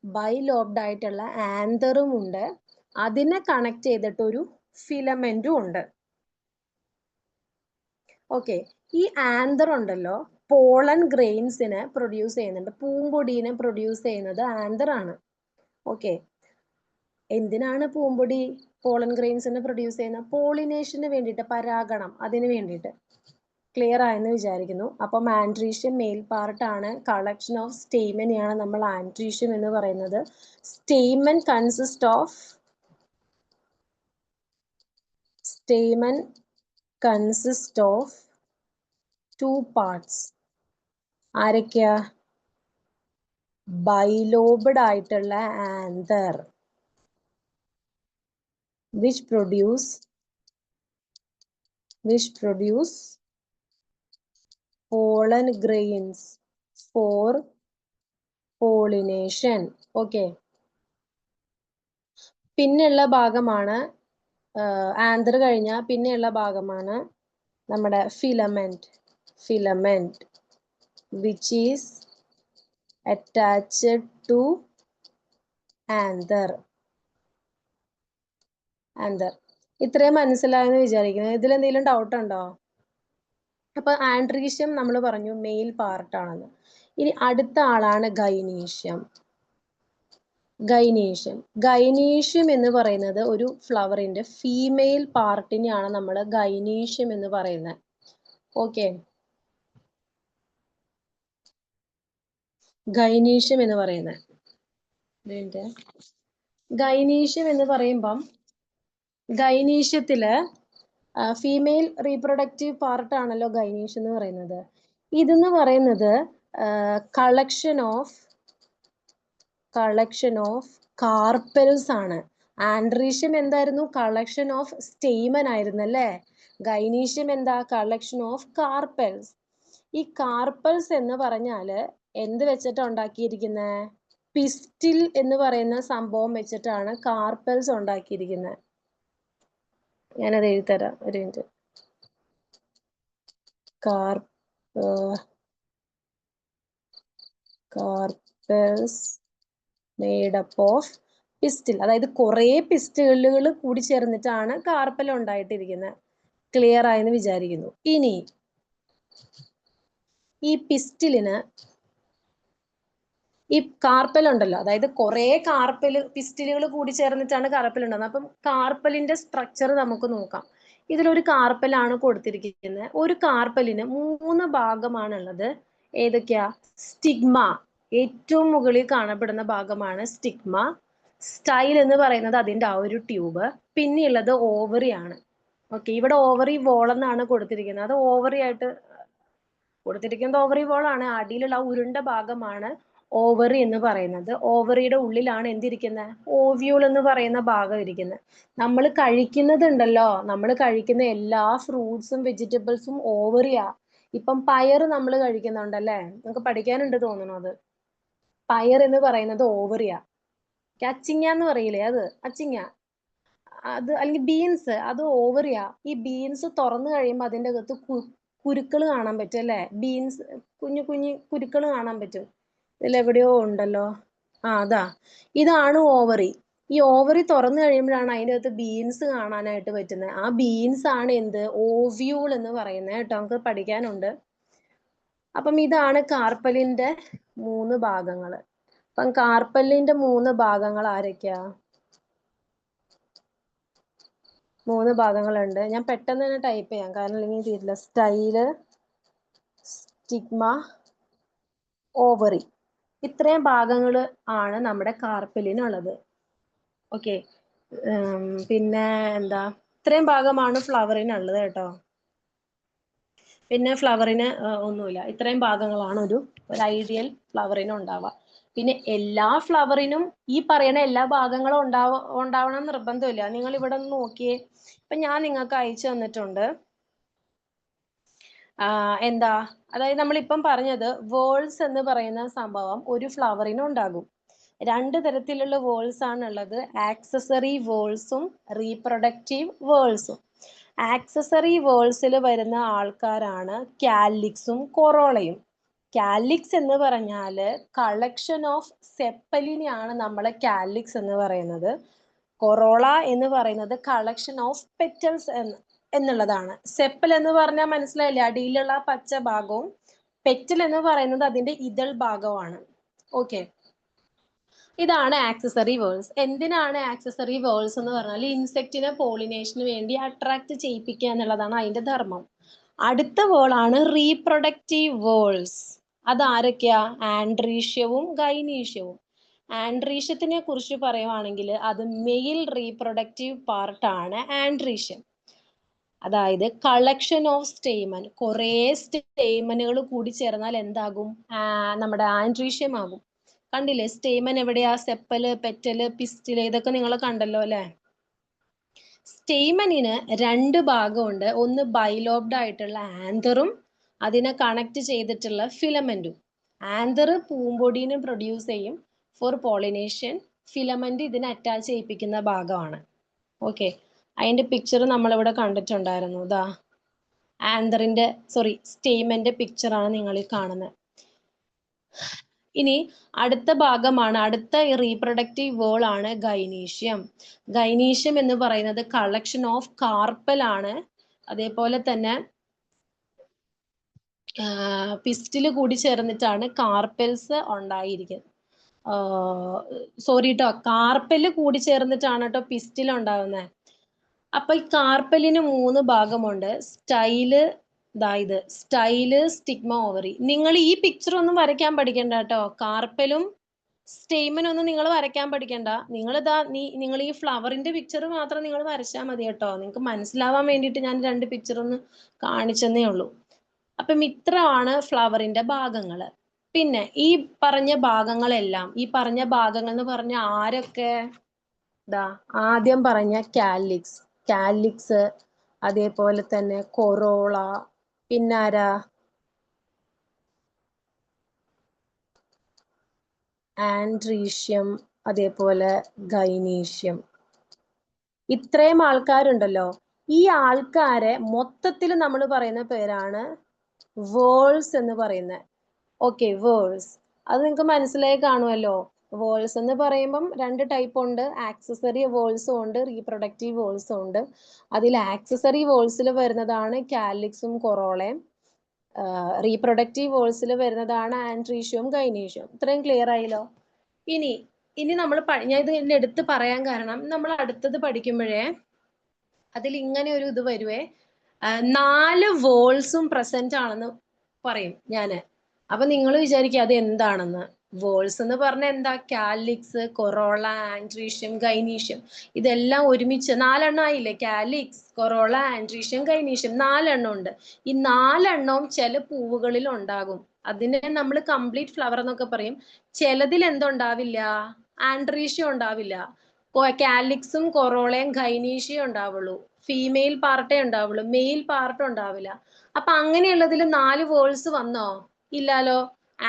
ബൈലോബ്ഡ് ആയിട്ടുള്ള ആന്തറും ഉണ്ട്. അതിനെ കണക്ട് ചെയ്തിട്ട് ഒരു ഫിലമെന്റും ഉണ്ട്. ഓക്കെ, ഈ ആന്തർ ഉണ്ടല്ലോ, പോളൻ ഗ്രെയിൻസിനെ പ്രൊഡ്യൂസ് ചെയ്യുന്നുണ്ട്. പൂമ്പൊടിനെ പ്രൊഡ്യൂസ് ചെയ്യുന്നത് ആന്തർ ആണ്. ഓക്കെ, എന്തിനാണ് പൂമ്പൊടി പോളൻ ഗ്രെയിൻസിനെ പ്രൊഡ്യൂസ് ചെയ്യുന്നത്? പോളിനേഷന് വേണ്ടിയിട്ട്, പരാഗണം, അതിന് വേണ്ടിയിട്ട്. ക്ലിയർ ആയെന്ന് വിചാരിക്കുന്നു. അപ്പം ആൻഡ്രീഷ്യം മെയിൽ പാർട്ട് ആണ്. കളക്ഷൻ ഓഫ് സ്റ്റെയ്മനെയാണ് നമ്മൾ ആൻഡ്രീഷ്യം എന്ന് പറയുന്നത്. സ്റ്റെയ്മൻ കൺസിസ്റ്റ് ഓഫ് 2 പാർട്സ്. ആരൊക്കെയാ? ബൈലോബ്ഡ് ആയിട്ടുള്ള anther which produce pollen grains for pollination. Okay, പിന്നെയുള്ള ഭാഗമാണ് ആന്തർ കഴിഞ്ഞാൽ പിന്നെയുള്ള ഭാഗമാണ് നമ്മുടെ filament which is attached to anther. ഇത്രയും മനസ്സിലായെന്ന് വിചാരിക്കുന്നു. ഇതിൽ എന്തെങ്കിലും ഡൗട്ട് ഉണ്ടോ? അപ്പൊ ആൻഡ്രീഷ്യം നമ്മൾ പറഞ്ഞു മെയിൽ പാർട്ടാണെന്ന്. ഇനി അടുത്ത ആളാണ് ഗൈനീഷ്യം. ഗൈനീഷ്യം എന്ന് പറയുന്നത് ഒരു ഫ്ലവറിന്റെ ഫീമെയിൽ പാർട്ടിനെയാണ് നമ്മൾ ഗൈനീഷ്യം എന്ന് പറയുന്നത്. ഓക്കെ, ഗൈനീഷ്യം എന്ന് പറയുമ്പം ഗൈനീഷ്യത്തില് ഫീമെയിൽ റീപ്രൊഡക്റ്റീവ് പാർട്ട് ആണല്ലോ ഗൈനീഷ്യം എന്ന് പറയുന്നത്. ഇതെന്ന് പറയുന്നത് കളക്ഷൻ ഓഫ് കാർപ്പൽസ് ആണ്. ആൻഡ്രീഷ്യം എന്തായിരുന്നു? കളക്ഷൻ ഓഫ് സ്റ്റെയ്മൻ ആയിരുന്നു അല്ലേ? ഗൈനീഷ്യം എന്താ? Collection of carpels. ഈ കാർപ്പൽസ് എന്ന് പറഞ്ഞാല് എന്ത് വെച്ചിട്ടാ ഉണ്ടാക്കിയിരിക്കുന്നത്? പിസ്റ്റിൽ എന്ന് പറയുന്ന സംഭവം വെച്ചിട്ടാണ് കാർപ്പൽസ് ഉണ്ടാക്കിയിരിക്കുന്നത്. ഞാനത് എഴുതിത്തരാം, ഒരു minute. Carpels made up of pistil, അതായത് കുറെ പിസ്റ്റലുകൾ കൂടി ചേർന്നിട്ടാണ് കാർപ്പൽ ഉണ്ടായിട്ടിരിക്കുന്നത്. ക്ലിയർ ആയെന്ന് വിചാരിക്കുന്നു. ഇനി ഈ പിസ്റ്റിലിന്, ഈ കാർപ്പൽ ഉണ്ടല്ലോ, അതായത് കുറെ പിസ്റ്റലുകൾ കൂടി ചേർന്നിട്ടാണ് കാർപ്പൽ ഉണ്ടാകുന്നത്. അപ്പം കാർപ്പലിന്റെ സ്ട്രക്ചർ നമുക്ക് നോക്കാം. ഇതിലൊരു കാർപ്പലാണ് കൊടുത്തിരിക്കുന്നത്. ഒരു കാർപ്പലിന് 3 ഭാഗമാണുള്ളത്. ഏതൊക്കെയാ? സ്റ്റിഗ്മ, ഏറ്റവും മുകളിൽ കാണപ്പെടുന്ന ഭാഗമാണ് സ്റ്റിഗ്മ. സ്റ്റൈൽ എന്ന് പറയുന്നത് അതിന്റെ ആ ഒരു ട്യൂബ്. പിന്നെയുള്ളത് ഓവറി ആണ്. ഓക്കെ, ഇവിടെ ഓവറി വോൾ എന്നാണ് കൊടുത്തിരിക്കുന്നത്. അത് ഓവറി ആയിട്ട് കൊടുത്തിരിക്കുന്നത് ഓവറി വോൾ ആണ്. അടിയിലുള്ള ആ ഉരുണ്ട ഭാഗമാണ് ഓവറി എന്ന് പറയുന്നത്. ഓവറിയുടെ ഉള്ളിലാണ് എന്തിരിക്കുന്നത്? ഓവ്യൂൾ എന്ന് പറയുന്ന ഭാഗം ഇരിക്കുന്നത്. നമ്മൾ കഴിക്കുന്നതുണ്ടല്ലോ, നമ്മൾ കഴിക്കുന്ന എല്ലാ ഫ്രൂട്ട്സും വെജിറ്റബിൾസും ഓവറിയാ. ഇപ്പം പയർ നമ്മൾ കഴിക്കുന്നുണ്ടല്ലേ, നമുക്ക് പഠിക്കാനുണ്ട് തോന്നുന്നു. അത് പയർ എന്ന് പറയുന്നത് ഓവറിയാ. അച്ചിങ്ങ എന്ന് പറയില്ലേ, അത് അച്ചിങ്ങ. അത് അല്ലെങ്കിൽ ബീൻസ്, അത് ഓവറിയാ. ഈ ബീൻസ് തുറന്നു കഴിയുമ്പോൾ അതിൻ്റെ അകത്ത് കുരുക്കൾ കാണാൻ പറ്റും അല്ലേ? ബീൻസ് കുഞ്ഞു കുഞ്ഞു കുരുക്കൾ കാണാൻ പറ്റും. ഇതിലെവിടെയോ ഉണ്ടല്ലോ. അതാ, ഇതാണ് ഓവറി. ഈ ഓവറി തുറന്നു കഴിയുമ്പോഴാണ് അതിൻ്റെ അകത്ത് ബീൻസ് കാണാനായിട്ട് പറ്റുന്നത്. ആ ബീൻസ് ആണ് എന്ത്? ഓവ്യൂൾ എന്ന് പറയുന്നത് കേട്ടോ. നമുക്ക് പഠിക്കാനുണ്ട്. അപ്പം ഇതാണ് കാർപ്പലിന്റെ 3 ഭാഗങ്ങൾ. അപ്പം കാർപ്പലിന്റെ 3 ഭാഗങ്ങൾ ആരൊക്കെയാ? 3 ഭാഗങ്ങളുണ്ട്. ഞാൻ പെട്ടെന്ന് തന്നെ ടൈപ്പ് ചെയ്യാം, കാരണം അല്ലെങ്കിൽ തീരില്ല. സ്റ്റൈല്, സ്റ്റിഗ്മ, ഓവറി, ഇത്രയും ഭാഗങ്ങൾ ആണ് നമ്മുടെ കാർപ്പലിനുള്ളത്. ഓക്കെ, പിന്നെ എന്താ, ഇത്രയും ഭാഗമാണ് ഫ്ലവറിനുള്ളത് കേട്ടോ. പിന്നെ ഫ്ലവറിന് ഒന്നുമില്ല, ഇത്രയും ഭാഗങ്ങളാണ് ഒരു ഐഡിയൽ ഫ്ലവറിന് ഉണ്ടാവുക. പിന്നെ എല്ലാ ഫ്ലവറിനും ഈ പറയുന്ന എല്ലാ ഭാഗങ്ങളും ഉണ്ടാവണം നിർബന്ധമില്ല. നിങ്ങൾ ഇവിടെ ഒന്ന് നോക്കിയേ. ഇപ്പൊ ഞാൻ നിങ്ങൾക്ക് അയച്ചു തന്നിട്ടുണ്ട്. എന്താ, അതായത് നമ്മളിപ്പം പറഞ്ഞത് വേൾഡ്സ് എന്ന് പറയുന്ന സംഭവം ഒരു ഫ്ലവറിനും ഉണ്ടാകും. 2 തരത്തിലുള്ള വേൾഡ്സ് ആണുള്ളത്. ആക്സസറി വേൾഡ്സും റീപ്രൊഡക്റ്റീവ് വേൾഡ്സും. ആക്സസറി വേൾഡ്സിൽ വരുന്ന ആൾക്കാരാണ് കാലിക്സും കൊറോളയും. കാലിക്സ് എന്ന് പറഞ്ഞാൽ കളക്ഷൻ ഓഫ് സെപ്പലിനെയാണ് നമ്മളെ കാലിക്സ് എന്ന് പറയുന്നത്. കൊറോള എന്ന് പറയുന്നത് കളക്ഷൻ ഓഫ് പെറ്റൽസ് എന്നുള്ളതാണ്. സെപ്പൽ എന്ന് പറഞ്ഞാൽ മനസ്സിലായില്ലേ, അടിയിലുള്ള പച്ച ഭാഗവും. പെറ്റൽ എന്ന് പറയുന്നത് അതിന്റെ ഇതൾ ഭാഗമാണ്. ഓക്കെ, ഇതാണ് ആക്സസറി വേൾഡ്സ്. എന്തിനാണ് ആക്സസറി വേൾഡ്സ് എന്ന് പറഞ്ഞാൽ? ഇൻസെക്റ്റിനെ പോളിനേഷന് വേണ്ടി അട്രാക്ട് ചെയ്യിപ്പിക്കുക എന്നുള്ളതാണ് അതിന്റെ ധർമ്മം. അടുത്ത വേളാണ് റീപ്രൊഡക്റ്റീവ് വേൾഡ്സ്. അതാരൊക്കെയാ? ആൻഡ്രീഷ്യവും ഗൈനീഷ്യവും. ആൻഡ്രീഷ്യത്തിനെ കുറിച്ച് പറയുവാണെങ്കിൽ അത് മെയിൽ റീപ്രൊഡക്റ്റീവ് പാർട്ടാണ് ആൻഡ്രീഷ്യം. അതായത് കളക്ഷൻ ഓഫ് സ്റ്റേമൻ, കുറേ സ്റ്റേമനുകൾ കൂടി ചേർന്നാൽ എന്താകും? നമ്മുടെ ആൻഡ്രീഷ്യം ആകും. കണ്ടില്ലേ സ്റ്റേമൻ എവിടെയാ? സെപ്പല്, പെറ്റല്, പിസ്റ്റല്, ഇതൊക്കെ നിങ്ങൾ കണ്ടല്ലോ അല്ലെ? സ്റ്റേമനിന് 2 ഭാഗമുണ്ട്. ഒന്ന് ബൈലോബ്ഡ് ആയിട്ടുള്ള ആന്തറും അതിനെ കണക്ട് ചെയ്തിട്ടുള്ള ഫിലമെന്റും. ആന്തർ പൂമ്പൊടിനെ പ്രൊഡ്യൂസ് ചെയ്യും ഫോർ പോളിനേഷൻ. ഫിലമെന്റ് ഇതിനെ അറ്റാച്ച് ചെയ്യിപ്പിക്കുന്ന ഭാഗമാണ്. ഓക്കെ, അതിന്റെ പിക്ചർ നമ്മളിവിടെ കണ്ടിട്ടുണ്ടായിരുന്നു. ഇതാ സ്റ്റേമന്റെ പിക്ചറാണ് നിങ്ങൾ ഈ കാണുന്നത്. ഇനി അടുത്ത ഭാഗമാണ്, അടുത്ത റീപ്രൊഡക്റ്റീവ് വേൾ ആണ് ഗൈനീഷ്യം. ഗൈനീഷ്യം എന്ന് പറയുന്നത് കളക്ഷൻ ഓഫ് കാർപ്പൽ ആണ്. അതേപോലെ തന്നെ പിസ്റ്റില് കൂടി ചേർന്നിട്ടാണ് കാർപ്പൽസ് ഉണ്ടായിരിക്കുന്നത്. സോറി കേട്ടോ, കാർപ്പല് കൂടി ചേർന്നിട്ടാണ് കേട്ടോ പിസ്റ്റിൽ ഉണ്ടാവുന്നത്. അപ്പൊ ഈ കാർപ്പലിന് 3 ഭാഗമുണ്ട്. Style, stigma, ovary. നിങ്ങൾ ഈ പിക്ചർ ഒന്നും വരയ്ക്കാൻ പഠിക്കണ്ട കേട്ടോ. കാർപ്പലും സ്റ്റേമനൊന്നും നിങ്ങൾ വരയ്ക്കാൻ പഠിക്കണ്ട. നിങ്ങൾ ഈ ഫ്ലവറിന്റെ പിക്ചർ മാത്രം നിങ്ങൾ വരച്ചാൽ മതി കേട്ടോ. നിങ്ങൾക്ക് മനസ്സിലാവാൻ വേണ്ടിയിട്ട് ഞാൻ 2 പിക്ചർ ഒന്ന് കാണിച്ചെന്നേ ഉള്ളൂ. അപ്പം ഇത്രയാണ് ഫ്ലവറിന്റെ ഭാഗങ്ങൾ. പിന്നെ ഈ പറഞ്ഞ ഭാഗങ്ങളെല്ലാം, ഈ പറഞ്ഞ ഭാഗങ്ങൾ എന്ന് പറഞ്ഞ ആരൊക്കെ? ആദ്യം പറഞ്ഞ കാലിക്സ്, അതേപോലെ തന്നെ കൊറോള, പിന്നാരാ? ആൻഡ്രീഷ്യം, അതേപോലെ ഗൈനീഷ്യം. ഇത്രയും ആൾക്കാരുണ്ടല്ലോ. ഈ ആൾക്കാരെ മൊത്തത്തിൽ നമ്മൾ പറയുന്ന പേരാണ് വേൾസ് എന്ന് പറയുന്നത്. Okay, worlds. അത് നിങ്ങൾക്ക് മനസ്സിലായി കാണുമല്ലോ. വേൾസ് എന്ന് പറയുമ്പം രണ്ട് ടൈപ്പ് ഉണ്ട്. ആക്സസറി വേൾസും ഉണ്ട്, റീപ്രൊഡക്റ്റീവ് വേൾസും ഉണ്ട്. അതിൽ ആക്സസറി വേൾസിൽ വരുന്നതാണ് കാലിക്സും കൊറോളയും. റീപ്രൊഡക്റ്റീവ് വേൾസിൽ വരുന്നതാണ് ആൻഡ്രീഷ്യവും ഗൈനീഷ്യവും. ഇത്രയും ക്ലിയർ ആയില്ലോ. ഇനി ഇനി നമ്മൾ ഞാൻ ഇത് എടുത്ത് പറയാൻ കാരണം, നമ്മൾ അടുത്തത് പഠിക്കുമ്പോഴേ അതിൽ ഇങ്ങനെ ഒരു ഇത് വരുവേ, 4 വേൾസും പ്രസന്റ് ആണെന്ന് പറയും ഞാന്. അപ്പൊ നിങ്ങൾ വിചാരിക്കുക അത് എന്താണെന്ന്. വേൾസ് എന്ന് പറഞ്ഞാൽ എന്താ? Calyx, corolla, androecium, gynoecium. ഇതെല്ലാം ഒരുമിച്ച് 4 ആയില്ലേ? കാലിക്സ്, കൊറോള, ആൻഡ്രീഷ്യം, ഗൈനീഷ്യം 4 ഉണ്ട്. ഈ 4 ചില പൂവുകളിൽ ഉണ്ടാകും. അതിനെ നമ്മൾ കംപ്ലീറ്റ് ഫ്ലവർ എന്നൊക്കെ പറയും. ചിലതിൽ എന്തുണ്ടാവില്ല? ആൻഡ്രീഷ്യം ഉണ്ടാവില്ല. കാലിക്സും കൊറോളയും ഗൈനീഷ്യം ഉണ്ടാവുള്ളൂ. ഫീമെയിൽ പാർട്ടേ ഉണ്ടാവുള്ളൂ, മെയിൽ പാർട്ട് ഉണ്ടാവില്ല. അപ്പൊ അങ്ങനെയുള്ളതിൽ 4 വേൾസ് വന്നോ? ഇല്ലാലോ.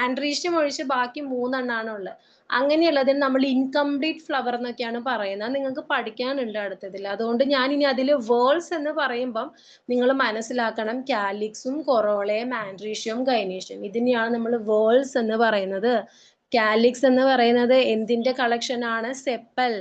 ആൻഡ്രീഷ്യം ഒഴിച്ച് ബാക്കി 3 ഉള്ളത്. അങ്ങനെയുള്ളതിന് നമ്മൾ ഇൻകംപ്ലീറ്റ് ഫ്ലവർ എന്നൊക്കെയാണ് പറയുന്നത്. നിങ്ങൾക്ക് പഠിക്കാനുണ്ട് അടുത്തതിൽ. അതുകൊണ്ട് ഞാൻ ഇനി അതിൽ വേൾസ് എന്ന് പറയുമ്പം നിങ്ങൾ മനസ്സിലാക്കണം, കാലിക്സും കൊറോളയും ആൻഡ്രീഷ്യവും ഗൈനീഷ്യവും ഇതിനെയാണ് നമ്മൾ വേൾസ് എന്ന് പറയുന്നത്. കാലിക്സ് എന്ന് പറയുന്നത് എന്തിന്റെ കളക്ഷൻ ആണ്? Sepal.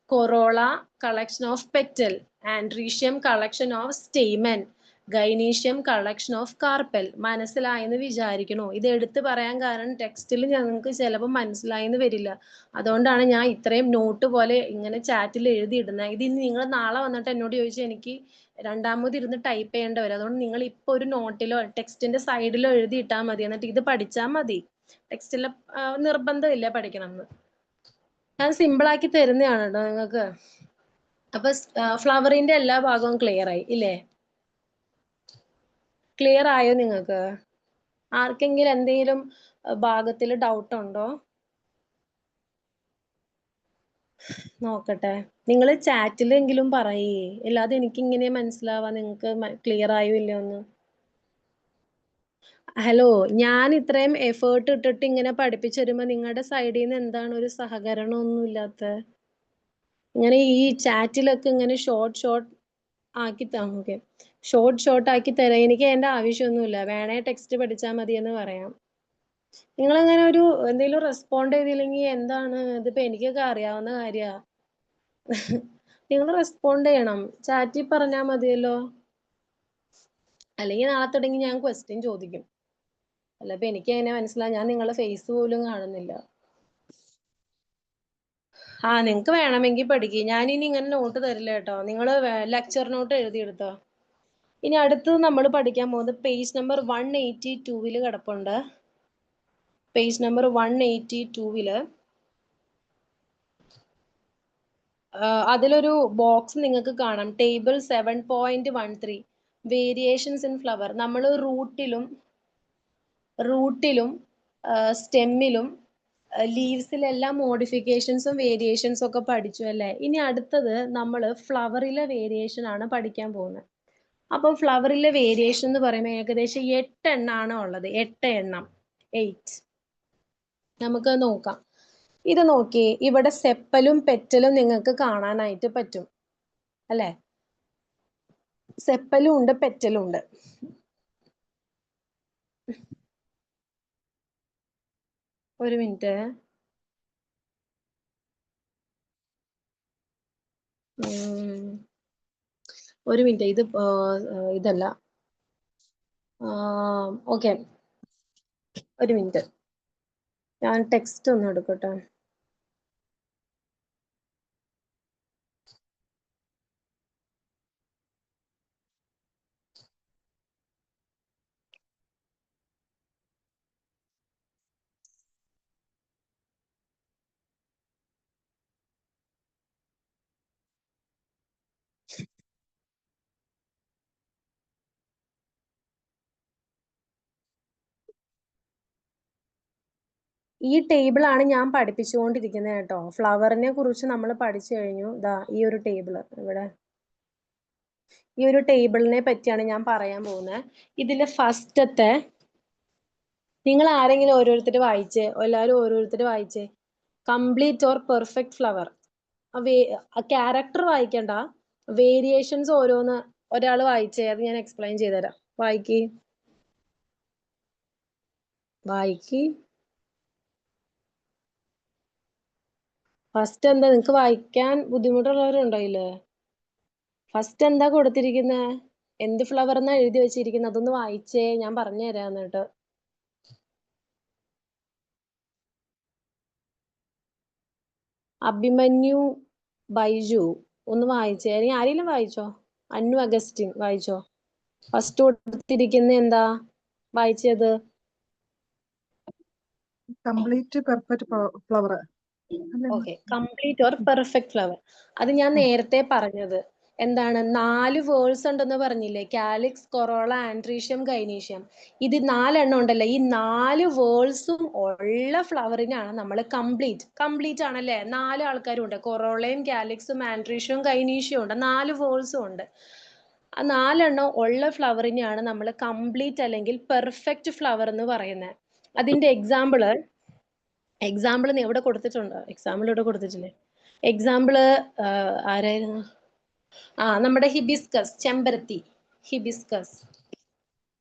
Corolla collection of petal. Androecium collection of stamen. Gynoecium collection of carpel. മനസ്സിലായെന്ന് വിചാരിക്കണോ? ഇത് എടുത്ത് പറയാൻ കാരണം ടെക്സ്റ്റിൽ ഞങ്ങൾക്ക് ചിലപ്പോൾ മനസ്സിലായെന്ന് വരില്ല. അതുകൊണ്ടാണ് ഞാൻ ഇത്രയും നോട്ട് പോലെ ഇങ്ങനെ ചാറ്റിൽ എഴുതിയിടുന്നത്. ഇത് ഇനി നിങ്ങൾ നാളെ വന്നിട്ട് എന്നോട് ചോദിച്ചാൽ എനിക്ക് രണ്ടാമത് ഇരുന്ന് ടൈപ്പ് ചെയ്യേണ്ടി വരും. അതുകൊണ്ട് നിങ്ങൾ ഇപ്പോൾ ഒരു നോട്ടിലോ ടെക്സ്റ്റിന്റെ സൈഡിലോ എഴുതിയിട്ടാൽ മതി. എന്നിട്ട് ഇത് പഠിച്ചാൽ മതി. ടെക്സ്റ്റിലെ നിർബന്ധമില്ല പഠിക്കണം എന്ന്. ഞാൻ സിമ്പിൾ ആക്കി തരുന്നതാണ് കേട്ടോ നിങ്ങൾക്ക്. അപ്പൊ ഫ്ലവറിന്റെ എല്ലാ ഭാഗവും ക്ലിയർ ആയി ഇല്ലേ? ക്ലിയർ ആയോ നിങ്ങൾക്ക്? ആർക്കെങ്കിലും എന്തെങ്കിലും ഭാഗത്തിൽ ഡൗട്ട് ഉണ്ടോ? നോക്കട്ടെ. നിങ്ങൾ ചാറ്റിലെങ്കിലും പറയേ, അല്ലാതെ എനിക്ക് ഇങ്ങനെ മനസ്സിലാവാ നിങ്ങൾക്ക് ക്ലിയർ ആയോ ഇല്ലയോന്ന്. ഹലോ, ഞാൻ ഇത്രയും എഫേർട്ട് ഇട്ടിട്ട് ഇങ്ങനെ പഠിപ്പിച്ചു തരുമ്പോ നിങ്ങളുടെ സൈഡിൽ നിന്ന് എന്താണ് ഒരു സഹകരണം ഒന്നും ഇല്ലാത്ത? ഇങ്ങനെ ഈ ചാറ്റിലൊക്കെ ഇങ്ങനെ ഷോർട്ട് ആക്കി ഓക്കെ, ഷോർട്ട് ആക്കി തരാം. എനിക്ക് അതിന്റെ ആവശ്യമൊന്നുമില്ല. വേണേ ടെക്സ്റ്റ് പഠിച്ചാൽ മതി എന്ന് പറയാം. നിങ്ങൾ അങ്ങനെ ഒരു എന്തെങ്കിലും റെസ്പോണ്ട് ചെയ്തില്ലെങ്കിൽ എന്താണ്? ഇതിപ്പോ എനിക്കൊക്കെ അറിയാവുന്ന കാര്യാ. നിങ്ങൾ റെസ്പോണ്ട് ചെയ്യണം. ചാറ്റിൽ പറഞ്ഞാൽ മതിയല്ലോ. അല്ലെങ്കിൽ നാളെ തുടങ്ങി ഞാൻ ക്വസ്റ്റ്യൻ ചോദിക്കും. അല്ലപ്പോ എനിക്ക് എങ്ങനെ മനസ്സിലാവും? ഞാൻ നിങ്ങളെ ഫേസ് പോലും കാണുന്നില്ല. നിങ്ങക്ക് വേണമെങ്കിൽ പഠിക്കും. ഞാനിനി ഇങ്ങനെ നോട്ട് തരില്ല കേട്ടോ. നിങ്ങൾ ലെക്ചർ നോട്ട് എഴുതിയെടുത്തോ. ഇനി അടുത്തത് നമ്മൾ പഠിക്കാൻ പോകുന്നത് പേജ് നമ്പർ 182 കിടപ്പുണ്ട്. പേജ് നമ്പർ 182 അതിലൊരു ബോക്സ് നിങ്ങൾക്ക് കാണാം. Table 7.13 variations in flower. നമ്മൾ റൂട്ടിലും സ്റ്റെമ്മിലും ലീവ്സിലെല്ലാം മോഡിഫിക്കേഷൻസും വേരിയേഷൻസും ഒക്കെ പഠിച്ചു അല്ലേ? ഇനി അടുത്തത് നമ്മൾ ഫ്ലവറിലെ വേരിയേഷൻ ആണ് പഠിക്കാൻ പോകുന്നത്. അപ്പം ഫ്ലവറിലെ വേരിയേഷൻ എന്ന് പറയുമ്പോൾ ഏകദേശം 8 എണ്ണമാണ് ഉള്ളത്. 8 എണ്ണം. 8. നമുക്ക് നോക്കാം. ഇത് നോക്കി, ഇവിടെ സെപ്പലും പെറ്റലും നിങ്ങൾക്ക് കാണാനായിട്ട് പറ്റും അല്ലെ? സെപ്പലും ഉണ്ട്, പെറ്റലും ഉണ്ട്. ഒരു മിനിറ്റ്. ഒരു മിനിറ്റ്. ഇത് ഇതല്ല. ഓക്കെ, ഒരു മിനിറ്റ്. ഞാൻ ടെക്സ്റ്റ് ഒന്ന് എടുക്കട്ടെ. ഈ ടേബിൾ ആണ് ഞാൻ പഠിപ്പിച്ചുകൊണ്ടിരിക്കുന്നത് കേട്ടോ. ഫ്ലവറിനെ കുറിച്ച് നമ്മൾ പഠിച്ചു കഴിഞ്ഞു. ദാ ഈ ഒരു ടേബിള് ഇവിടെ, ഈ ഒരു ടേബിളിനെ പറ്റിയാണ് ഞാൻ പറയാൻ പോകുന്നത്. ഇതിലെ ഫസ്റ്റത്തെ നിങ്ങൾ ആരെങ്കിലും ഓരോരുത്തർ വായിച്ചേ? എല്ലാവരും ഓരോരുത്തർ വായിച്ചേ. Complete or perfect flower. Character വായിക്കണ്ട, വേരിയേഷൻസ് ഓരോന്ന് ഒരാൾ വായിച്ചേ, അത് ഞാൻ എക്സ്പ്ലെയിൻ ചെയ്തുതരാം. വായിക്ക്. ഫസ്റ്റ് എന്താ, നിങ്ങക്ക് വായിക്കാൻ ബുദ്ധിമുട്ടുള്ളവരുണ്ടായില്ലേ? ഫസ്റ്റ് എന്താ കൊടുത്തിരിക്കുന്നത്? എന്ത് ഫ്ലവർ എന്നാ എഴുതി വെച്ചിരിക്കുന്നത്? അതൊന്ന് വായിച്ചേ, ഞാൻ പറഞ്ഞു തരാം. എന്നിട്ട് അഭിമന്യു ബൈജു ഒന്ന് വായിച്ചേ. അല്ലെങ്കിൽ ആരെങ്കിലും വായിച്ചോ? അന്നു അഗസ്റ്റിൻ വായിച്ചോ? ഫസ്റ്റ് കൊടുത്തിരിക്കുന്ന എന്താ വായിച്ചത്? Complete perfect flower. Okay, complete or perfect flower. അത് ഞാൻ നേരത്തെ പറഞ്ഞത് എന്താണ്, 4 വേൾഡ്സ് ഉണ്ടെന്ന് പറഞ്ഞില്ലേ? Calyx, corolla, androecium, gynoecium. ഇത് 4 എണ്ണം ഉണ്ടല്ലോ. ഈ 4 വേൾഡ്സും ഉള്ള ഫ്ലവറിനാണ് നമ്മൾ കംപ്ലീറ്റ് ആണല്ലേ? 4 ആൾക്കാരും ഉണ്ട്. കൊറോളയും കാലിക്സും ആൻഡ്രീഷ്യവും ഗൈനീഷ്യവും ഉണ്ട്. 4 വേൾഡ്സും ഉണ്ട്. ആ 4 എണ്ണം ഉള്ള ഫ്ലവറിനെയാണ് നമ്മൾ കംപ്ലീറ്റ് അല്ലെങ്കിൽ പെർഫെക്റ്റ് ഫ്ലവർ എന്ന് പറയുന്നത്. അതിന്റെ എക്സാമ്പിള് നീ എവിടെ കൊടുത്തിട്ടുണ്ടോ? എക്സാമ്പിൾ ഇവിടെ കൊടുത്തിട്ടില്ലേ? എക്സാമ്പിള് ആരായിരുന്നു? നമ്മുടെ ഹിബിസ്കസ്, ചെമ്പരത്തി. ഹിബിസ്കസ്,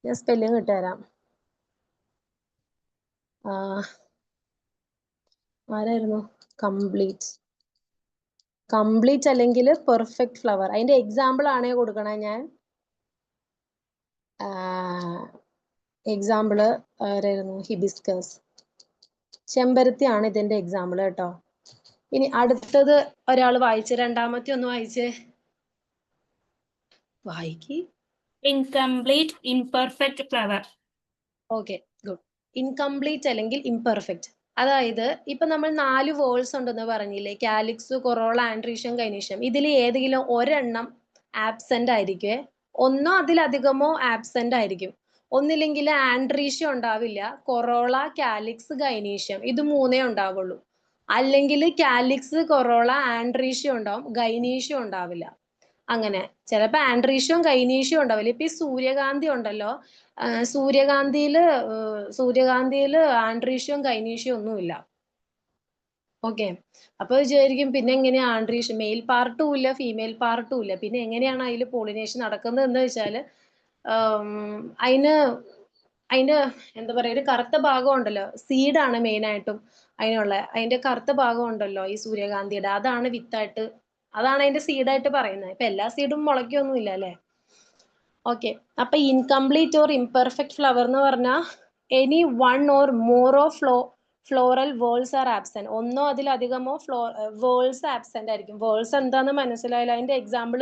ഞാൻ സ്പെല്ലിംഗ് ഇട്ടുതരാം. ആരായിരുന്നു? കംപ്ലീറ്റ് അല്ലെങ്കിൽ പെർഫെക്റ്റ് ഫ്ലവർ. അതിന്റെ എക്സാമ്പിൾ ആണേ കൊടുക്കണേ ഞാൻ. എക്സാമ്പിള് ആരായിരുന്നു? ഹിബിസ്കസ്, ചെമ്പരത്തി ആണ് ഇതിന്റെ എക്സാമ്പിൾ കേട്ടോ. ഇനി അടുത്തത് ഒരാൾ വായിച്ച്, രണ്ടാമത്തെ ഒന്ന് വായിക്ക്. Incomplete imperfect flower. Okay, good. Incomplete അല്ലെങ്കിൽ ഇംപെർഫെക്റ്റ്. അതായത് ഇപ്പൊ നമ്മൾ 4 വേൾഡ്സ് ഉണ്ടെന്ന് പറഞ്ഞില്ലേ? Calyx, corolla, androecium, gynoecium. ഇതിൽ ഏതെങ്കിലും ഒരെണ്ണം ആബ്സെന്റ് ആയിരിക്കും. ഒന്നോ അതിലധികമോ ആബ്സെന്റ് ആയിരിക്കും. ഒന്നില്ലെങ്കിൽ ആൻഡ്രീഷ്യം ഉണ്ടാവില്ല, കൊറോള, കാലിക്സ്, ഗൈനീഷ്യം ഇത് 3 ഉണ്ടാവുള്ളൂ. അല്ലെങ്കിൽ കാലിക്സ്, കൊറോള, ആൻഡ്രീഷ്യം ഉണ്ടാവും, ഗൈനീഷ്യം ഉണ്ടാവില്ല. അങ്ങനെ ചിലപ്പോ ആൻഡ്രീഷ്യവും ഗൈനീഷ്യവും ഉണ്ടാവില്ല. ഇപ്പൊ ഈ സൂര്യകാന്തി ഉണ്ടല്ലോ, സൂര്യകാന്തിയില് ആൻഡ്രീഷ്യവും ഗൈനീഷ്യവും ഒന്നുമില്ല. ഓക്കെ, അപ്പൊ വിചാരിക്കും പിന്നെ എങ്ങനെയാ ആൻഡ്രീഷ്യം? മെയിൽ പാർട്ടും ഇല്ല, ഫീമെയിൽ പാർട്ടും ഇല്ല, പിന്നെ എങ്ങനെയാണ് അതിൽ പോളിനേഷൻ നടക്കുന്നത് എന്ന് വെച്ചാല് അതിന് എന്താ പറയാ, ഒരു കറുത്ത ഭാഗം ഉണ്ടല്ലോ, സീഡാണ് മെയിൻ ആയിട്ടും അതിന്റെ കറുത്ത ഭാഗം ഉണ്ടല്ലോ ഈ സൂര്യകാന്തിയുടെ, അതാണ് വിത്തായിട്ട്, അതാണ് അതിന്റെ സീഡായിട്ട് പറയുന്നത്. ഇപ്പൊ എല്ലാ സീഡും മുളയ്ക്കൊന്നും ഇല്ല അല്ലെ? ഓക്കെ, അപ്പൊ ഇൻകംപ്ലീറ്റ് ഓർ ഇംപെർഫെക്റ്റ് ഫ്ലവർ എന്ന് പറഞ്ഞാൽ any one or more of floral whorls are absent. ഒന്നോ അതിലധികമോ വേൾഡ്സ് ആബ്സെന്റ് ആയിരിക്കും. വേൾഡ്സ് എന്താന്ന് മനസ്സിലായില്ല? അതിന്റെ എക്സാമ്പിൾ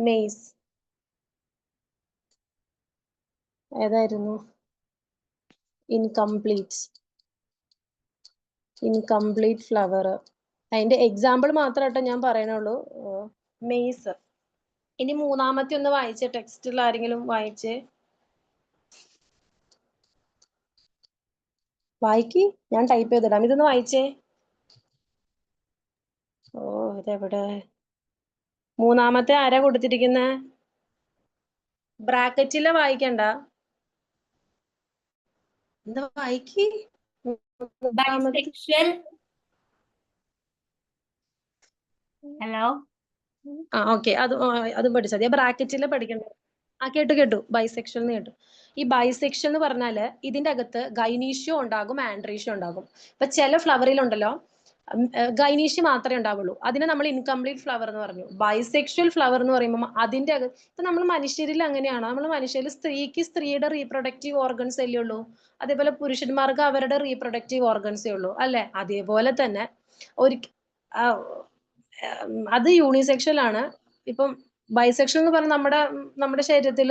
മെയ്സ് ഏതായിരുന്നു? Incomplete flower. അതിന്റെ എക്സാമ്പിൾ മാത്രമായിട്ട് ഞാൻ പറയണുള്ളൂ, മെയ്സ്. ഇനി മൂന്നാമത്തെ ഒന്ന് വായിച്ചേ, ടെക്സ്റ്റിൽ ആരെങ്കിലും വായിച്ചേ. വായിക്ക്, ഞാൻ ടൈപ്പ് ചെയ്തിടാം. ഇതൊന്ന് വായിച്ചേ. ഇതെവിടെ? മൂന്നാമത്തെ ആരാ കൊടുത്തിരിക്കുന്ന? ബ്രാക്കറ്റില് വായിക്കണ്ട, എന്താ വായിക്ക്. ഹലോ, ഓക്കെ, അതും പഠിച്ചത് ബ്രാക്കറ്റില് പഠിക്കണ്ട. കേട്ടു, ബൈസെക്ഷൽ എന്ന് കേട്ടു. ഈ ബൈസെക്ഷൽ എന്ന് പറഞ്ഞാല് ഇതിന്റെ അകത്ത് ഗൈനീഷ്യം ഉണ്ടാകും, ആൻഡ്രീഷ്യം ഉണ്ടാകും. ഇപ്പൊ ചില ഫ്ലവറിലുണ്ടല്ലോ ഗൈനീഷ്യം മാത്രമേ ഉണ്ടാവുള്ളൂ, അതിനെ നമ്മൾ ഇൻകംപ്ലീറ്റ് ഫ്ലവർ എന്ന് പറഞ്ഞു. ബൈസെക്ഷൽ ഫ്ലവർ എന്ന് പറയുമ്പോൾ അതിന്റെ അകത്ത്, ഇപ്പൊ നമ്മൾ മനുഷ്യരിൽ അങ്ങനെയാണോ? നമ്മൾ മനുഷ്യരിൽ സ്ത്രീയുടെ റീപ്രൊഡക്റ്റീവ് ഓർഗൻസ് അല്ലേ ഉള്ളൂ, അതേപോലെ പുരുഷന്മാർക്ക് അവരുടെ റീപ്രൊഡക്റ്റീവ് ഓർഗൻസേ ഉള്ളൂ അല്ലെ? അതേപോലെ തന്നെ അത് യൂണിസെക്ഷൽ ആണ്. ഇപ്പം ബൈസെക്ഷൽ എന്ന് പറഞ്ഞാൽ നമ്മുടെ ശരീരത്തിൽ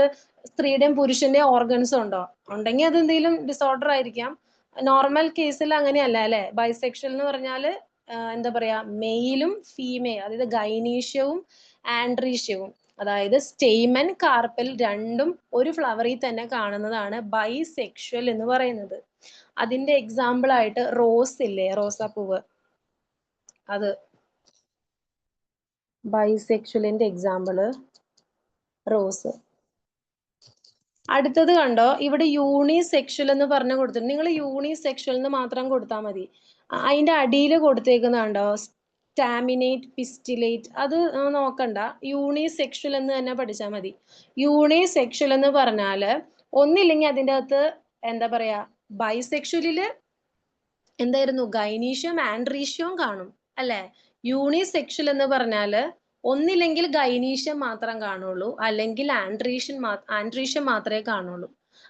സ്ത്രീയുടെയും പുരുഷന്റെയും ഓർഗൻസ് ഉണ്ടോ? ഉണ്ടെങ്കിൽ അത് എന്തെങ്കിലും ഡിസോർഡർ ആയിരിക്കാം. നോർമൽ കേസിൽ അങ്ങനെയല്ല അല്ലെ? ബൈസെക്ഷൽ എന്ന് പറഞ്ഞാല് എന്താ പറയാ, മെയിലും ഫീമെയിൽ, അതായത് ഗൈനീഷ്യവും ആൻഡ്രീഷ്യവും, അതായത് സ്റ്റെയ്മൻ, കാർപ്പൽ രണ്ടും ഒരു ഫ്ലവറിൽ തന്നെ കാണുന്നതാണ് ബൈസെക്ഷൽ എന്ന് പറയുന്നത്. അതിന്റെ എക്സാമ്പിൾ ആയിട്ട് റോസ് ഇല്ലേ, റോസാപ്പൂവ്, അത് ബൈസെക്ഷലിന്റെ എക്സാമ്പിള് റോസ്. അടുത്തത് കണ്ടോ, ഇവിടെ യൂണിസെക്ഷൽ എന്ന് പറഞ്ഞു കൊടുത്തിട്ടുണ്ട്. നിങ്ങൾ യൂണിസെക്ഷൽ എന്ന് മാത്രം കൊടുത്താൽ മതി. അതിന്റെ അടിയിൽ കൊടുത്തേക്കുന്ന കണ്ടോ, സ്റ്റാമിനേറ്റ്, പിസ്റ്റിലേറ്റ്, അത് നോക്കണ്ട. യൂണിസെക്ഷൽ എന്ന് തന്നെ പഠിച്ചാൽ മതി. യൂണിസെക്ഷൽ എന്ന് പറഞ്ഞാല് ഒന്നില്ലെങ്കിൽ അതിൻ്റെ അകത്ത് എന്താ പറയാ, ബൈസെക്ഷലില് എന്തായിരുന്നു, ഗൈനീഷ്യവും ആൻഡ്രീഷ്യവും കാണും അല്ലെ. യൂണിസെക്ഷൽ എന്ന് പറഞ്ഞാല് ഒന്നില്ലെങ്കിൽ ഗൈനീഷ്യം മാത്രം കാണുള്ളൂ, അല്ലെങ്കിൽ ആൻഡ്രീഷ്യം മാത്രമേ കാണുള്ളൂ.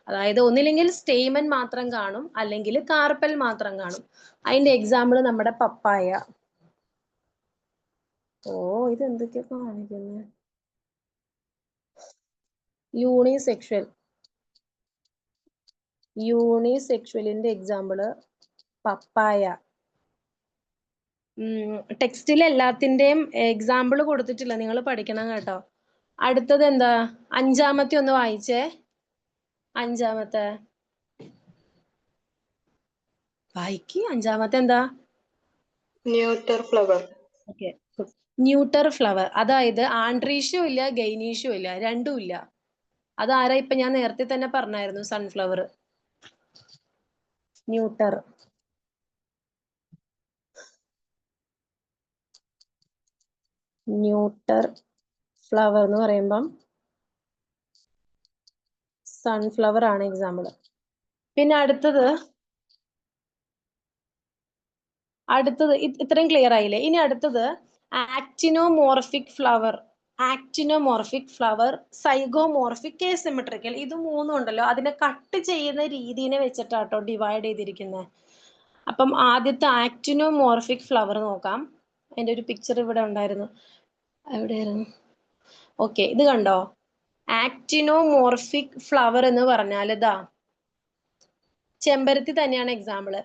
അതായത് ഒന്നില്ലെങ്കിൽ സ്റ്റേമൻ മാത്രം കാണും, അല്ലെങ്കിൽ കാർപ്പൽ മാത്രം കാണും. അതിന്റെ എക്സാമ്പിൾ നമ്മുടെ പപ്പായ. ഓ, ഇത് എന്തൊക്കെയാ കാണിക്കുന്നത്. യൂണിസെക്ഷലിന്റെ എക്സാമ്പിള് പപ്പായ. ടെക്സ്റ്റിൽ എല്ലാത്തിന്റെയും എക്സാമ്പിൾ കൊടുത്തിട്ടില്ല, നിങ്ങൾ പഠിക്കണം കേട്ടോ. അടുത്തത് എന്താ, അഞ്ചാമത്തെ ഒന്ന് വായിച്ചേ. അഞ്ചാമത്തെ വായിക്ക്. അഞ്ചാമത്തെ എന്താ? Neuter flower. Okay, neuter flower. അതായത് ആൻഡ്രീഷ്യം ഇല്ല, ഗൈനീഷ്യം ഇല്ല, രണ്ടും ഇല്ല. അതാരാ, ഇപ്പൊ ഞാൻ നേരത്തെ തന്നെ പറഞ്ഞായിരുന്നു, സൺഫ്ലവർ. ന്യൂട്ടർ ഫ്ലവർ എന്ന് പറയുമ്പം സൺഫ്ലവർ ആണ് എക്സാമ്പിൾ. പിന്നെ അടുത്തത് ഇത്രയും ക്ലിയർ ആയില്ലേ. ഇനി അടുത്തത് ആക്ടിനോമോർഫിക് ഫ്ലവർ, സൈഗോമോർഫിക്, എസിമെട്രിക്കൽ. ഇത് മൂന്നും ഉണ്ടല്ലോ, അതിനെ കട്ട് ചെയ്യുന്ന രീതിനെ വെച്ചിട്ടാട്ടോ ഡിവൈഡ് ചെയ്തിരിക്കുന്നത്. അപ്പം ആദ്യത്തെ ആക്ടിനോമോർഫിക് ഫ്ലവർ നോക്കാം. അതിന്റെ ഒരു പിക്ചർ ഇവിടെ ഉണ്ടായിരുന്നു, എവിടെയായിരുന്നു? ഓക്കെ, ഇത് കണ്ടോ, ആക്ടിനോമോർഫിക് ഫ്ലവർ എന്ന് പറഞ്ഞാൽ ഇതാ ചെമ്പരത്തി തന്നെയാണ് എക്സാമ്പിള്.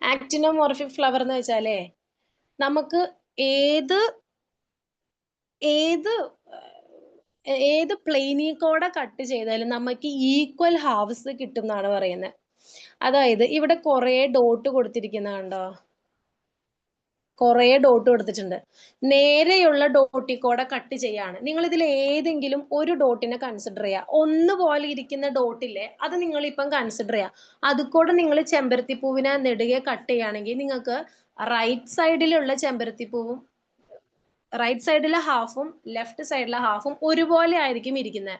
ആക്ടിനോമോർഫിക് ഫ്ലവർ എന്ന് വെച്ചാലേ നമുക്ക് ഏത് പ്ലെയിനിൽ കൂടെ കട്ട് ചെയ്താലും നമുക്ക് ഈക്വൽ ഹാവ്സ് കിട്ടും എന്നാണ് പറയുന്നത്. അതായത് ഇവിടെ കുറെ ഡോട്ട് കൊടുത്തിരിക്കുന്ന കണ്ടോ, കുറെ ഡോട്ട് കൊടുത്തിട്ടുണ്ട്. നേരെയുള്ള ഡോട്ടിൽ കൂടെ കട്ട് ചെയ്യാണ്. നിങ്ങൾ ഇതിൽ ഏതെങ്കിലും ഒരു ഡോട്ടിനെ കൺസിഡർ ചെയ്യുക. ഒന്നുപോലെ ഇരിക്കുന്ന ഡോട്ടില്ലേ, അത് നിങ്ങൾ ഇപ്പം കൺസിഡർ ചെയ്യുക. അതുകൂടെ നിങ്ങൾ ചെമ്പരത്തിപ്പൂവിനെ നെടുകെ കട്ട് ചെയ്യുകയാണെങ്കിൽ നിങ്ങൾക്ക് റൈറ്റ് സൈഡിലുള്ള ചെമ്പരത്തിപ്പൂവും റൈറ്റ് സൈഡിലെ ഹാഫും ലെഫ്റ്റ് സൈഡിലെ ഹാഫും ഒരുപോലെ ആയിരിക്കും ഇരിക്കുന്നത്.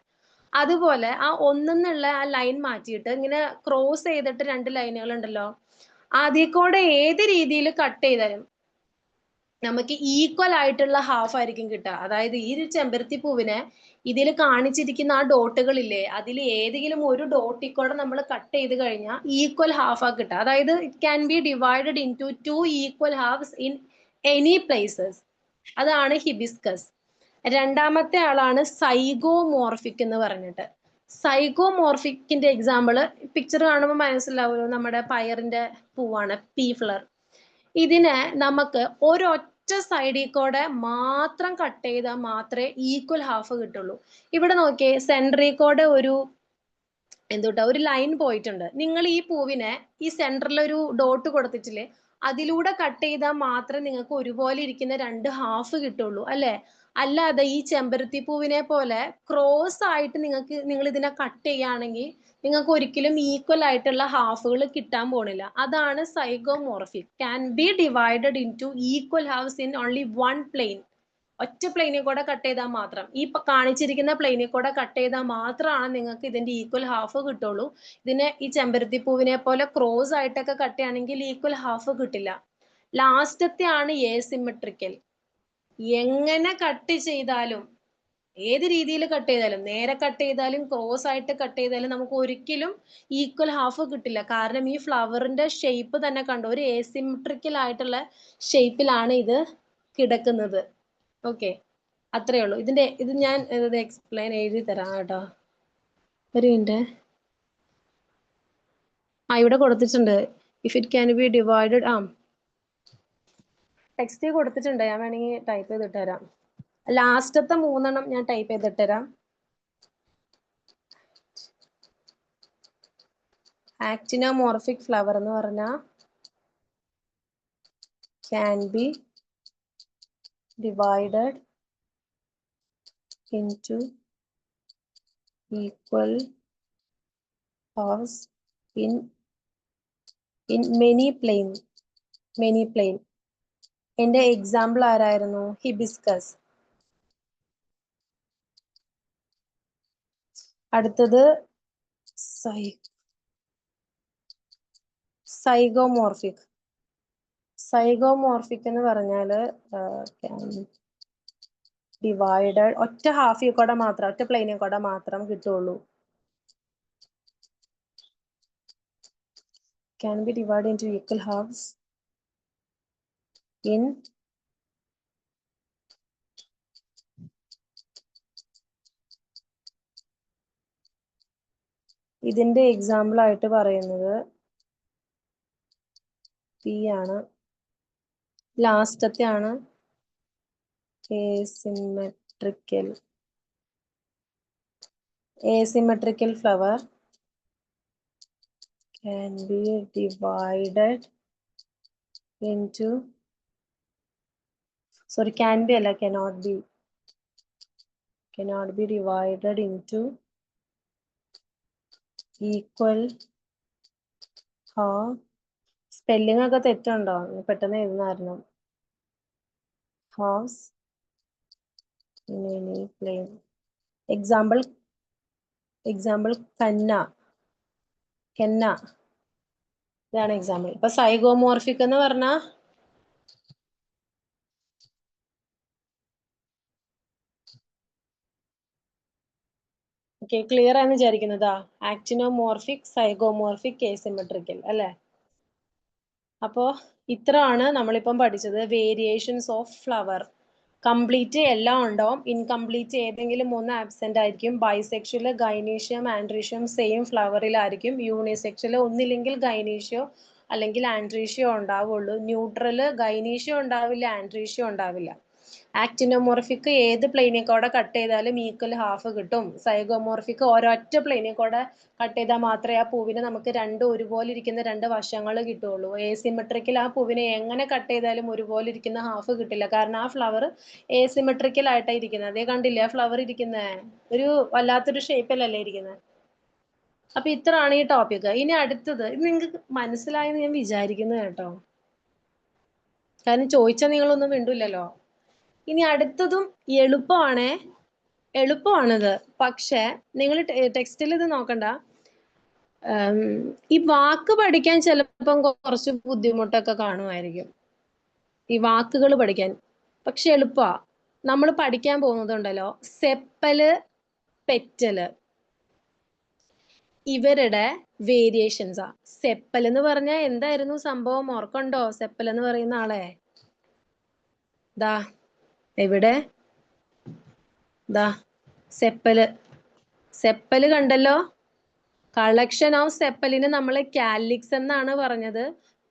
അതുപോലെ ആ ഒന്നെന്നുള്ള ആ ലൈൻ മാറ്റിയിട്ട് ഇങ്ങനെ ക്രോസ് ചെയ്തിട്ട് രണ്ട് ലൈനുകൾ ഉണ്ടല്ലോ, അതിൽ കൂടെ ഏത് രീതിയിൽ കട്ട് ചെയ്താലും നമുക്ക് ഈക്വൽ ആയിട്ടുള്ള ഹാഫ് ആയിരിക്കും കിട്ടുക. അതായത് ഈ ഒരു ചെമ്പരത്തി പൂവിനെ ഇതിൽ കാണിച്ചിരിക്കുന്ന ആ ഡോട്ടുകളില്ലേ, അതിൽ ഏതെങ്കിലും ഒരു ഡോട്ടിൽ കൂടെ നമ്മൾ കട്ട് ചെയ്ത് കഴിഞ്ഞാൽ ഈക്വൽ ഹാഫ് ആ കിട്ടുക. അതായത് it can be divided into equal halves in any places. അതാണ് ഹിബിസ്കസ്. രണ്ടാമത്തെ ആളാണ് സൈഗോമോർഫിക് എന്ന് പറഞ്ഞിട്ട്. സൈഗോമോർഫിക്കിന്റെ എക്സാമ്പിള് പിക്ചർ കാണുമ്പോൾ മനസ്സിലാവുമല്ലോ, നമ്മുടെ പയറിന്റെ പൂവാണ്, പീ ഫ്ലവർ. ഇതിനെ നമുക്ക് ഒരൊറ്റ സൈഡിൽ കൂടെ മാത്രം കട്ട് ചെയ്താൽ മാത്രമേ ഈക്വൽ ഹാഫ് കിട്ടുള്ളൂ. ഇവിടെ നോക്കിയേ, സെൻട്രിൽ കൂടെ ഒരു ഒരു ലൈൻ പോയിട്ടുണ്ട്. നിങ്ങൾ ഈ പൂവിനെ ഈ സെന്ററിൽ ഒരു ഡോട്ട് കൊടുത്തിട്ടില്ലേ, അതിലൂടെ കട്ട് ചെയ്താൽ മാത്രമേ നിങ്ങൾക്ക് ഒരുപോലെ ഇരിക്കുന്ന രണ്ട് ഹാഫ് കിട്ടുള്ളൂ അല്ലെ. അല്ലാതെ ഈ ചെമ്പരത്തി പൂവിനെ പോലെ ക്രോസ് ആയിട്ട് നിങ്ങൾ ഇതിനെ കട്ട് ചെയ്യുകയാണെങ്കിൽ നിങ്ങൾക്ക് ഒരിക്കലും ഈക്വൽ ആയിട്ടുള്ള ഹാഫുകൾ കിട്ടാൻ പോണില്ല. അതാണ് zygomorphic. Can be divided into equal halves in only one plane. ഒറ്റ പ്ലെയിനിൽ കൂടെ കട്ട് ചെയ്താൽ മാത്രം, ഈ കാണിച്ചിരിക്കുന്ന പ്ലെയിനിൽ കൂടെ കട്ട് ചെയ്താൽ മാത്രമാണ് നിങ്ങൾക്ക് ഇതിന്റെ ഈക്വൽ ഹാഫ് കിട്ടുള്ളൂ. ഇതിനെ ഈ ചെമ്പരത്തി പൂവിനെ പോലെ ക്രോസ് ആയിട്ടൊക്കെ കട്ട് ചെയ്യുകയാണെങ്കിൽ ഈക്വൽ ഹാഫ് കിട്ടില്ല. ലാസ്റ്റത്തെ ആണ് എസിമെട്രിക്കൽ. എങ്ങനെ കട്ട് ചെയ്താലും, ഏത് രീതിയിൽ കട്ട് ചെയ്താലും, നേരെ കട്ട് ചെയ്താലും ക്രോസ് ആയിട്ട് കട്ട് ചെയ്താലും നമുക്ക് ഒരിക്കലും ഈക്വൽ ഹാഫ് കിട്ടില്ല. കാരണം ഈ ഫ്ലവറിന്റെ ഷേപ്പ് തന്നെ കണ്ടോ, ഒരു എസിമെട്രിക്കൽ ആയിട്ടുള്ള ഷേപ്പിലാണ് ഇത് കിടക്കുന്നത്. ഓക്കെ, അത്രേ ഉള്ളൂ. ഇത് ഞാൻ എക്സ്പ്ലെയിൻ എഴുതി തരാം കേട്ടോ, ഒരു മിനിറ്റ്. ഇവിടെ കൊടുത്തിട്ടുണ്ട്, if it can be divided. Text കൊടുത്തിട്ടുണ്ട്, ഞാൻ വേണമെങ്കിൽ ടൈപ്പ് ചെയ്തിട്ട് തരാം. ലാസ്റ്റത്തെ മൂന്നെണ്ണം ഞാൻ ടൈപ്പ് ചെയ്തിട്ട് തരാം. ആക്ടിനോമോർഫിക് ഫ്ലവർ എന്ന് പറഞ്ഞാൽ can be divided into equal halves in many plane. എന്റെ എക്സാമ്പിൾ ആരായിരുന്നു? ഹിബിസ്കസ്. അടുത്തത് സൈഗോമോർഫിക്. സൈഗോമോർഫിക് എന്ന് പറഞ്ഞാല് ഡിവൈഡഡ് ഒറ്റ ഹാഫിൽ കൂടെ മാത്രം, ഒറ്റ പ്ലെയിനിൽ കൂടെ മാത്രം കിട്ടുള്ളൂ. Can be divided into equal halves in ഇതിന്റെ എക്സാമ്പിൾ ആയിട്ട് പറയുന്നത് പി ആണ്. ലാസ്റ്റത്തെ ആണ് asymmetrical flower can be divided into cannot be divided into equal half. Spelling ഒക്കെ തെറ്റുണ്ടോ? പെട്ടെന്ന് എഴുതുന്നായിരുന്നു. halves in any plane. Example കെന്ന ഇതാണ് എക്സാമ്പിൾ. ഇപ്പൊ സൈഗോമോർഫിക് എന്ന് പറഞ്ഞാ ക്ലിയർ ആണെന്ന് വിചാരിക്കുന്നതാ. ആക്ടിനോമോർഫിക്, സൈഗോമോർഫിക്, asymmetrical അല്ലെ? അപ്പോ ഇത്രയാണ് നമ്മളിപ്പം പഠിച്ചത്. Variations of flower. കംപ്ലീറ്റ് എല്ലാം ഉണ്ടാവും, ഇൻകംപ്ലീറ്റ് ഏതെങ്കിലും ഒന്ന് ആബ്സെന്റ് ആയിരിക്കും. ബൈസെക്ഷല്, ഗൈനീഷ്യം, ആൻഡ്രീഷ്യം സെയിം ഫ്ലവറിലായിരിക്കും. യൂണിസെക്ഷല് ഒന്നില്ലെങ്കിൽ ഗൈനീഷ്യോ അല്ലെങ്കിൽ ആൻഡ്രീഷ്യോ ഉണ്ടാവുള്ളൂ. ന്യൂട്രല് ഗൈനീഷ്യോ ഉണ്ടാവില്ല, ആൻഡ്രീഷ്യോ ഉണ്ടാവില്ല. ആക്ടിനോമോർഫിക് ഏത് പ്ലെയിനിൽ കൂടെ കട്ട് ചെയ്താലും ഈക്വൽ ഹാഫ് കിട്ടും. സൈഗോമോർഫിക് ഒരൊറ്റ പ്ലെയിനിൽ കൂടെ കട്ട് ചെയ്താൽ മാത്രമേ ആ പൂവിന് നമുക്ക് ഒരുപോലെ ഇരിക്കുന്ന രണ്ട് വശങ്ങൾ കിട്ടുള്ളൂ. ഏസിമെട്രിക്കൽ ആ പൂവിനെ എങ്ങനെ കട്ട് ചെയ്താലും ഒരുപോലെ ഇരിക്കുന്ന ഹാഫ് കിട്ടില്ല. കാരണം ആ ഫ്ലവർ ഏസിമെട്രിക്കൽ ആയിട്ടാണ് ഇരിക്കുന്നത്. അതേ കണ്ടില്ലേ ആ ഫ്ലവർ ഇരിക്കുന്നത് ഒരു വല്ലാത്തൊരു ഷേപ്പിലല്ലേ ഇരിക്കുന്നത്. അപ്പൊ ഇത്രയാണ് ഈ ടോപ്പിക്. ഇനി അടുത്തത് ഇത് നിങ്ങൾക്ക് മനസ്സിലായെന്ന് ഞാൻ വിചാരിക്കുന്നു കേട്ടോ, കാരണം ചോദിച്ചാൽ നിങ്ങളൊന്നും മിണ്ടില്ലല്ലോ. ഇനി അടുത്തതും എളുപ്പമാണിത്. പക്ഷെ നിങ്ങൾ ടെക്സ്റ്റിൽ ഇത് നോക്കണ്ട. ഈ വാക്ക് പഠിക്കാൻ ചിലപ്പം കുറച്ച് ബുദ്ധിമുട്ടൊക്കെ കാണുമായിരിക്കും, ഈ വാക്കുകൾ പഠിക്കാൻ. പക്ഷെ എളുപ്പമാ. നമ്മൾ പഠിക്കാൻ പോകുന്നതുണ്ടല്ലോ സെപ്പല്, പെറ്റല്, ഇവരുടെ വേരിയേഷൻസാ. സെപ്പൽ എന്ന് പറഞ്ഞാൽ എന്തായിരുന്നു സംഭവം ഓർക്കുണ്ടോ? സെപ്പൽ എന്ന് പറയുന്ന ആളെ ദാ എവിടെ സെപ്പല് കണ്ടല്ലോ. കളക്ഷൻ ഓഫ് സെപ്പലിന് നമ്മൾ കാലിക്സ് എന്നാണ് പറഞ്ഞത്.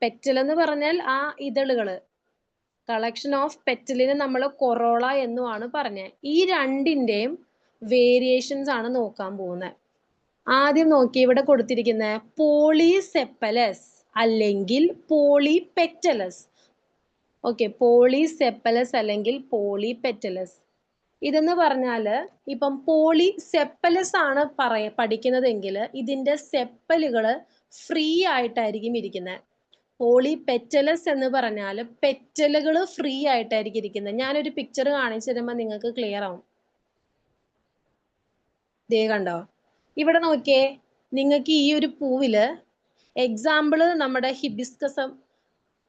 പെറ്റൽ എന്ന് പറഞ്ഞാൽ ആ ഇതളുകള്. കളക്ഷൻ ഓഫ് പെറ്റലിന് നമ്മൾ കൊറോള എന്നുമാണ് പറഞ്ഞത്. ഈ രണ്ടിന്റെയും വേരിയേഷൻസ് ആണ് നോക്കാൻ പോകുന്നത്. ആദ്യം നോക്കി ഇവിടെ കൊടുത്തിരിക്കുന്ന പോളിസെപ്പലസ് അല്ലെങ്കിൽ പോളിപെറ്റലസ്. ഓക്കെ, പോളിസെപ്പലസ് അല്ലെങ്കിൽ പോളിപെറ്റലസ്. ഇതെന്ന് പറഞ്ഞാല് ഇപ്പം പോളിസെപ്പലസ് ആണ് പഠിക്കുന്നതെങ്കിൽ ഇതിന്റെ സെപ്പലുകള് ഫ്രീ ആയിട്ടായിരിക്കും ഇരിക്കുന്നത്. പോളിപെറ്റലസ് എന്ന് പറഞ്ഞാൽ പെറ്റലുകൾ ഫ്രീ ആയിട്ടായിരിക്കും ഇരിക്കുന്നത്. ഞാനൊരു പിക്ചർ കാണിച്ചു തരുമ്പോൾ നിങ്ങൾക്ക് ക്ലിയർ ആവും. ദേ കണ്ടോ, ഇവിടെ നോക്കിയേ. നിങ്ങൾക്ക് ഈ ഒരു പൂവില് എക്സാമ്പിള് നമ്മുടെ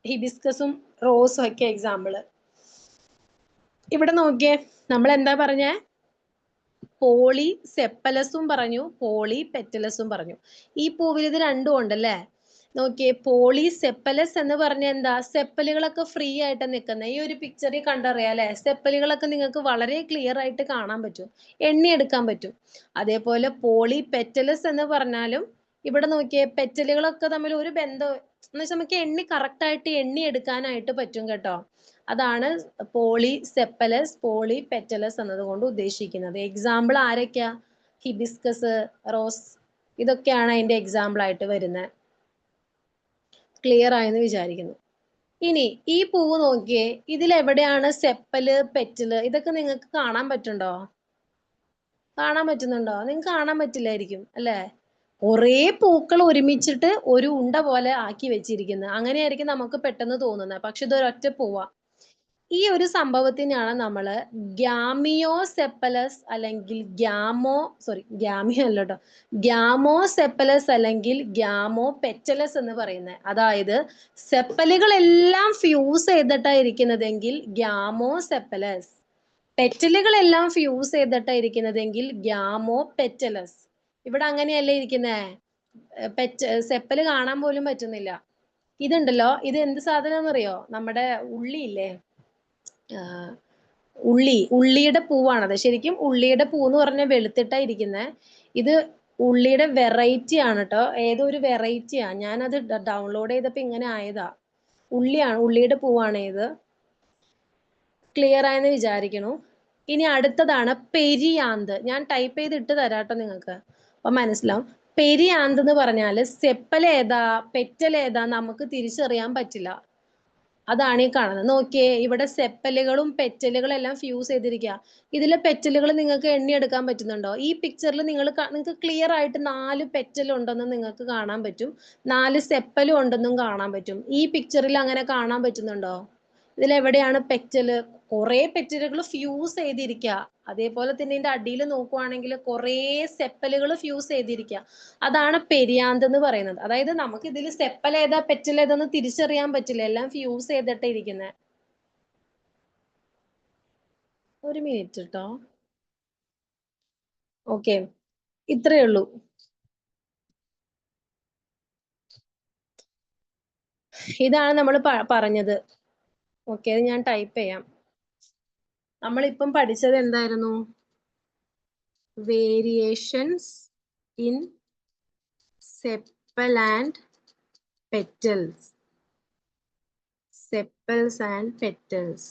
ഹിബിസ്കസും റോസും ഒക്കെ എക്സാമ്പിള്. ഇവിടെ നോക്കിയേ, നമ്മൾ എന്താ പറഞ്ഞേ? പോളിസെപ്പലസും പറഞ്ഞു, പോളിപെറ്റലസും പറഞ്ഞു. ഈ പൂവിൽ ഇത് രണ്ടും ഉണ്ടല്ലേ. നോക്കിയേ, പോളിസെപ്പലസ് എന്ന് പറഞ്ഞ എന്താ? സെപ്പലുകളൊക്കെ ഫ്രീ ആയിട്ട് നിൽക്കുന്നത്. ഈ ഒരു പിക്ചറിൽ കണ്ടറിയാം അല്ലെ. സെപ്പലുകളൊക്കെ നിങ്ങൾക്ക് വളരെ ക്ലിയർ ആയിട്ട് കാണാൻ പറ്റും, എണ്ണിയെടുക്കാൻ പറ്റും. അതേപോലെ പോളിപെറ്റലസ് എന്ന് പറഞ്ഞാലും ഇവിടെ നോക്കിയേ, പെറ്റലുകളൊക്കെ തമ്മിൽ ഒരു ബന്ധം എന്ന് വെച്ചാൽ നമുക്ക് കറക്റ്റ് ആയിട്ട് എണ്ണിയെടുക്കാനായിട്ട് പറ്റും കേട്ടോ. അതാണ് പോളിസെപ്പലസ്, പോളിപെറ്റലസ് എന്നതുകൊണ്ട് ഉദ്ദേശിക്കുന്നത്. എക്സാമ്പിൾ ആരൊക്കെയാ? ഹിബിസ്കസ്, റോസ്, ഇതൊക്കെയാണ് അതിന്റെ എക്സാമ്പിൾ ആയിട്ട് വരുന്നത്. ക്ലിയർ ആയെന്ന് വിചാരിക്കുന്നു. ഇനി ഈ പൂവ് നോക്കിയേ, ഇതിലെവിടെയാണ് സെപ്പല്, പെറ്റല്? ഇതൊക്കെ നിങ്ങൾക്ക് കാണാൻ പറ്റുന്നുണ്ടോ? കാണാൻ പറ്റുന്നുണ്ടോ? നിങ്ങൾക്ക് കാണാൻ പറ്റില്ലായിരിക്കും അല്ലേ. കുറേ പൂക്കൾ ഒരുമിച്ചിട്ട് ഒരു ഉണ്ട പോലെ ആക്കി വെച്ചിരിക്കുന്നത്. അങ്ങനെയായിരിക്കും നമുക്ക് പെട്ടെന്ന് തോന്നുന്നത്. പക്ഷെ ഇതൊരൊറ്റ പൂവാ. ഈ ഒരു സംഭവത്തിനാണ് നമ്മൾ ഗ്യാമിയോസെപ്പലസ് അല്ലെങ്കിൽ ഗ്യാമിയോ അല്ല കേട്ടോ, ഗ്യാമോസെപ്പലസ് അല്ലെങ്കിൽ ഗ്യാമോ പെറ്റലസ് എന്ന് പറയുന്നത്. അതായത് സെപ്പലുകളെല്ലാം ഫ്യൂസ് ചെയ്തിട്ടാണ് ഇരിക്കുന്നതെങ്കിൽ ഗ്യാമോസെപ്പലസ്, പെറ്റലുകളെല്ലാം ഫ്യൂസ് ചെയ്തിട്ടാണ് ഇരിക്കുന്നതെങ്കിൽ ഗ്യാമോ പെറ്റലസ്. ഇവിടെ അങ്ങനെയല്ലേ ഇരിക്കുന്നേ, സെപ്പല് കാണാൻ പോലും പറ്റുന്നില്ല. ഇതുണ്ടല്ലോ, ഇത് എന്ത് സാധനം അറിയോ? നമ്മുടെ ഉള്ളിയില്ലേ, ഉള്ളിയുടെ പൂവാണത്. ശരിക്കും ഉള്ളിയുടെ പൂ എന്ന് പറഞ്ഞാൽ വെളുത്തിട്ടാ ഇരിക്കുന്നത്. ഇത് ഉള്ളിയുടെ വെറൈറ്റി ആണ് കേട്ടോ, ഏതോ ഒരു വെറൈറ്റിയാ. ഞാനത് ഡൗൺലോഡ് ചെയ്തപ്പോ ഇങ്ങനെ ആയതാ. ഉള്ളിയുടെ പൂവാണ് ഇത്. ക്ലിയർ ആയെന്ന് വിചാരിക്കണു. ഇനി അടുത്തതാണ് പെരിയാന്ത്. ഞാൻ ടൈപ്പ് ചെയ്ത് ഇട്ട് തരാട്ടോ നിങ്ങൾക്ക്, അപ്പൊ മനസ്സിലാവും. പെരിയാന്ത് എന്ന് പറഞ്ഞാല് സെപ്പൽ ഏതാ പെറ്റൽ ഏതാ നമുക്ക് തിരിച്ചറിയാൻ പറ്റില്ല. അതാണ് ഈ കാണുന്നത്. നോക്കിയേ, ഇവിടെ സെപ്പലുകളും പെറ്റലുകളും എല്ലാം ഫ്യൂസ് ചെയ്തിരിക്കുക. ഇതിലെ പെറ്റലുകൾ നിങ്ങൾക്ക് എണ്ണിയെടുക്കാൻ പറ്റുന്നുണ്ടോ? ഈ പിക്ചറിൽ നിങ്ങൾക്ക് ക്ലിയർ ആയിട്ട് 4 പെറ്റൽ ഉണ്ടെന്ന് നിങ്ങൾക്ക് കാണാൻ പറ്റും, 4 സെപ്പലും ഉണ്ടെന്നും കാണാൻ പറ്റും. ഈ പിക്ചറിൽ അങ്ങനെ കാണാൻ പറ്റുന്നുണ്ടോ? ഇതിലെവിടെയാണ് പെറ്റല്? കുറെ പെറ്റലുകൾ ഫ്യൂസ് ചെയ്തിരിക്കുക. അതേപോലെ തന്നെ ഇതിന്റെ അടിയിൽ നോക്കുവാണെങ്കിൽ കുറെ സെപ്പലുകൾ ഫ്യൂസ് ചെയ്തിരിക്കുക. അതാണ് പെരിയാന്ത് എന്ന് പറയുന്നത്. അതായത് നമുക്ക് ഇതിൽ സെപ്പൽ ഏതാ പെറ്റൽ ഏതാന്ന് തിരിച്ചറിയാൻ പറ്റില്ല, എല്ലാം ഫ്യൂസ് ചെയ്തിട്ടേ ഇരിക്കുന്നത്. ഒരു മിനിറ്റ് കേട്ടോ. ഓക്കെ, ഇത്രയേ ഉള്ളൂ. ഇതാണ് നമ്മൾ പറഞ്ഞത്. ഓക്കെ, അത് ഞാൻ ടൈപ്പ് ചെയ്യാം. നമ്മളിപ്പം പഠിച്ചത് എന്തായിരുന്നു? Variations in sepal and petals. Sepals and petals.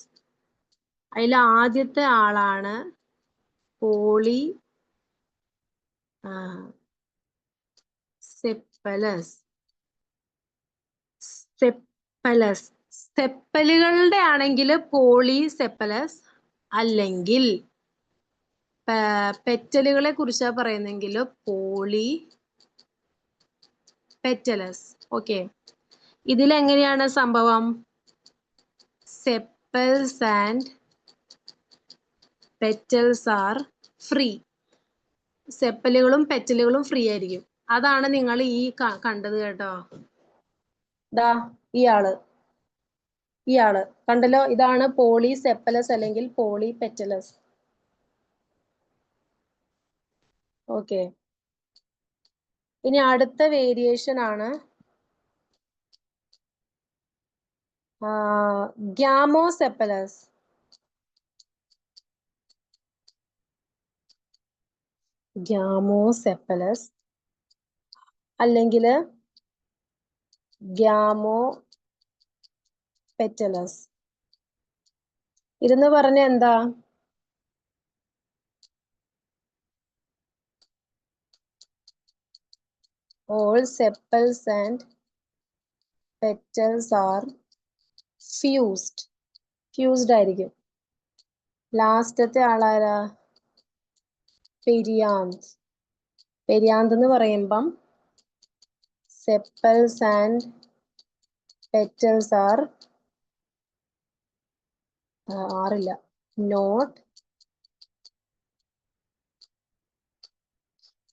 അതിൽ ആദ്യത്തെ ആളാണ് പോളി സെപ്പലസ്. സെപ്പലുകളുടെ ആണെങ്കിൽ പോളി സെപ്പലസ്, അല്ലെങ്കിൽ പെറ്റലുകളെ കുറിച്ചാ പറയുന്നെങ്കിൽ പോളി പെറ്റലസ്. ഓക്കെ, ഇതിലെങ്ങനെയാണ് സംഭവം? Sepals and petals are free. സെപ്പലുകളും പെറ്റലുകളും ഫ്രീ ആയിരിക്കും. അതാണ് നിങ്ങൾ ഈ കണ്ടത് കേട്ടോ. ദാ ഇയാള് കണ്ടല്ലോ, ഇതാണ് പോളി സെപ്പലസ് അല്ലെങ്കിൽ പോളി പെറ്റലസ്. ഓക്കെ, ഇനി അടുത്ത വേരിയേഷൻ ആണ് ഗ്യാമോസെപ്പലസ്. ഗ്യാമോസെപ്പലസ് അല്ലെങ്കിൽ ഗ്യാമോ പെറ്റലസ്. ഇതെന്ന് പറഞ്ഞ എന്താ? all sepals and petals are fused ആയിരിക്കും. ലാസ്റ്റത്തെ ആളാരാ? പെരിയാന്ത്. പെരിയാന്ത് എന്ന് പറയുമ്പം sepals and petals are not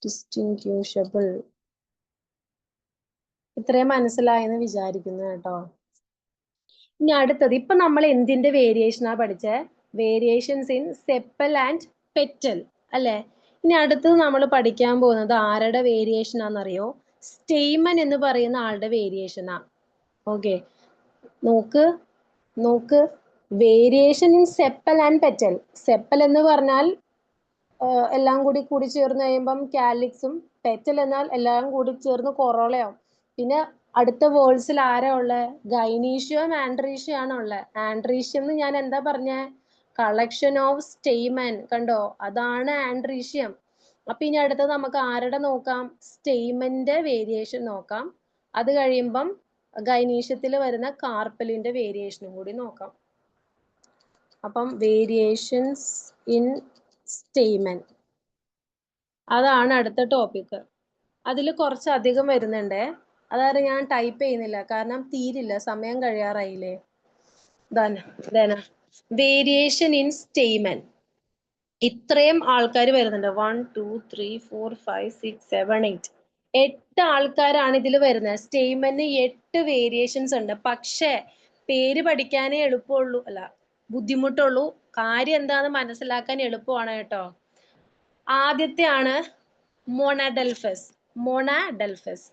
distinguishable. ഇത്രയും മനസ്സിലായെന്ന് വിചാരിക്കുന്നു കേട്ടോ. ഇനി അടുത്തത്, ഇപ്പൊ നമ്മൾ എന്തിന്റെ വേരിയേഷനാ പഠിച്ചേ? Variations in sepal and petal അല്ലെ? ഇനി അടുത്തത് നമ്മൾ പഠിക്കാൻ പോകുന്നത് ആരുടെ വേരിയേഷൻ ആണെന്നറിയോ? സ്റ്റെയ്മൻ എന്ന് പറയുന്ന ആളുടെ വേരിയേഷനാ. ഓക്കെ, നോക്ക് variation in sepal and petal. Sepal എന്ന് പറഞ്ഞാൽ എല്ലാം കൂടി ചേർന്ന് കഴിയുമ്പം കാലിക്സും, പെറ്റൽ എന്നാൽ എല്ലാം കൂടി ചേർന്ന് കൊറോളയാവും. പിന്നെ അടുത്ത വേർഡ്സിൽ ആരാ ഉള്ളത്? ഗൈനീഷ്യം ആൻഡ്രീഷ്യം ആണ് ഉള്ളത്. ആൻഡ്രീഷ്യം എന്ന് ഞാൻ എന്താ പറഞ്ഞേ? Collection of stamen. കണ്ടോ, അതാണ് ആൻഡ്രീഷ്യം. അപ്പൊ ഇനി അടുത്തത് നമുക്ക് ആരുടെ നോക്കാം? സ്റ്റെയ്മന്റെ വേരിയേഷൻ നോക്കാം. അത് കഴിയുമ്പം ഗൈനീഷ്യത്തിൽ വരുന്ന കാർപ്പലിന്റെ വേരിയേഷനും കൂടി നോക്കാം. അപ്പം വേരിയേഷൻസ് ഇൻ സ്റ്റെയ്മൻ, അതാണ് അടുത്ത ടോപ്പിക്. അതിൽ കുറച്ചധികം വരുന്നുണ്ടേ. അതായത് ഞാൻ ടൈപ്പ് ചെയ്യുന്നില്ല, കാരണം തീരില്ല, സമയം കഴിയാറായില്ലേ. Variation in stamen. ഇത്രയും ആൾക്കാർ വരുന്നുണ്ട്. 1 2 3 4 5 6 7 8. 8 ആൾക്കാരാണ് ഇതിൽ വരുന്നത്. സ്റ്റേമന് 8 വേരിയേഷൻസ് ഉണ്ട്. പക്ഷേ പേര് പഠിക്കാനേ എളുപ്പമുള്ളൂ, അല്ല ബുദ്ധിമുട്ടുള്ളൂ. കാര്യം എന്താണെന്ന് മനസ്സിലാക്കാൻ എളുപ്പമാണ് കേട്ടോ. ആദ്യത്തെ ആണ് മോണാഡൽഫസ്. മോണാഡൽഫസ്